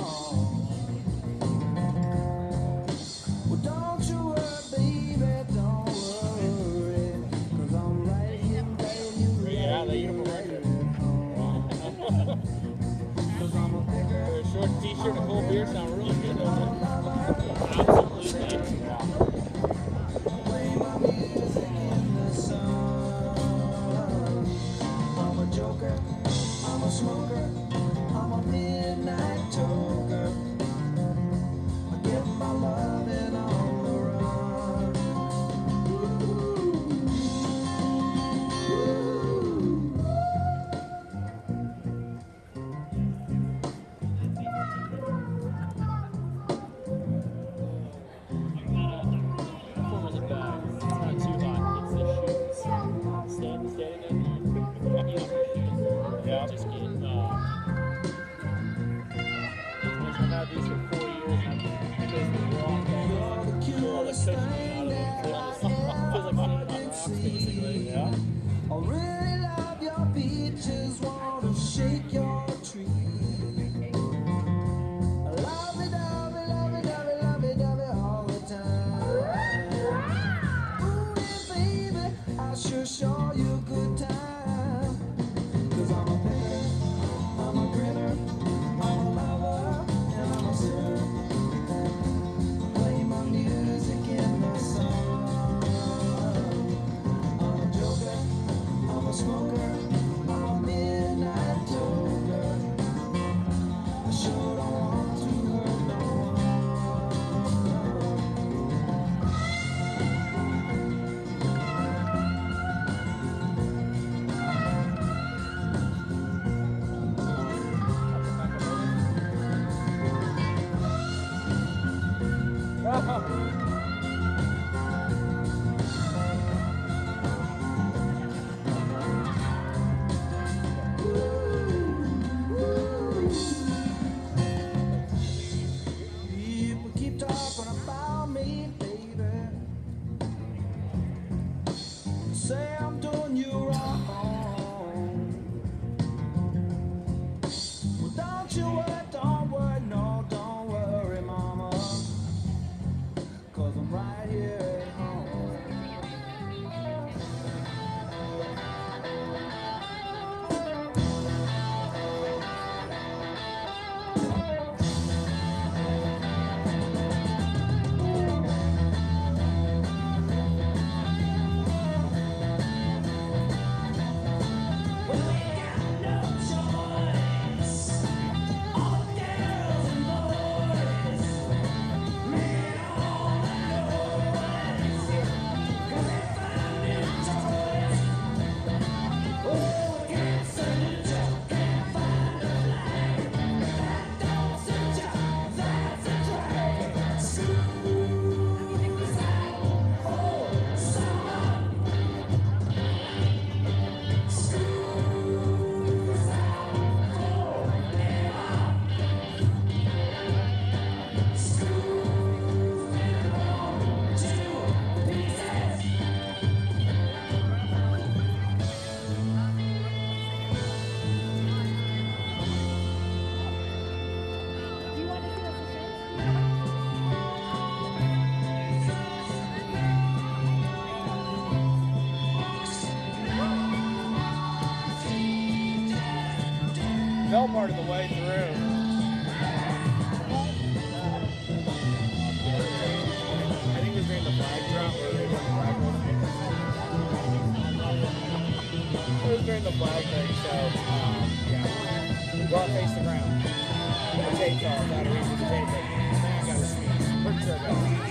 Well, don't you worry, baby, don't worry, 'cause I'm right here playing you right. 'Cause I'm a picker. A short t-shirt and cold beer sound really good, don't it? Absolutely. Play my music in the sun. I'm a joker, I'm a smoker, I'm a midnight toker. I get my loving on the run. Uniform isn't bad. It's not too hot. It's the shoes. Standing there, you know, shoes. Yeah. Just get, I've had these for 4 years and I've basically walked all the cushions out of them. Feels like sitting on rocks, basically. Yeah. I really love your beaches, wanna shake your tree. Love it, love it, love it, love it, love it, love it all the time. Ooh, yeah, baby, I sure show you a good time. 'Cause I'm a picker, I'm a grinner, I'm a lover, and I'm a sinner. Play my music in the sun. I'm a joker, I'm a smoker, I'm a midnight toker. I sure don't want to hurt no one. People keep talking about me, baby. Say I'm doing you wrong. Well, don't you worry, no, don't worry, mama. 'Cause I'm right here at home. Fell part of the way through. I think it was during the flag drop where they were flag rolling. It was during the flag thing, so yeah. Go out, face the ground. The tape's off, out of reach of the tape. I got a speech. Pretty sure I got a speech.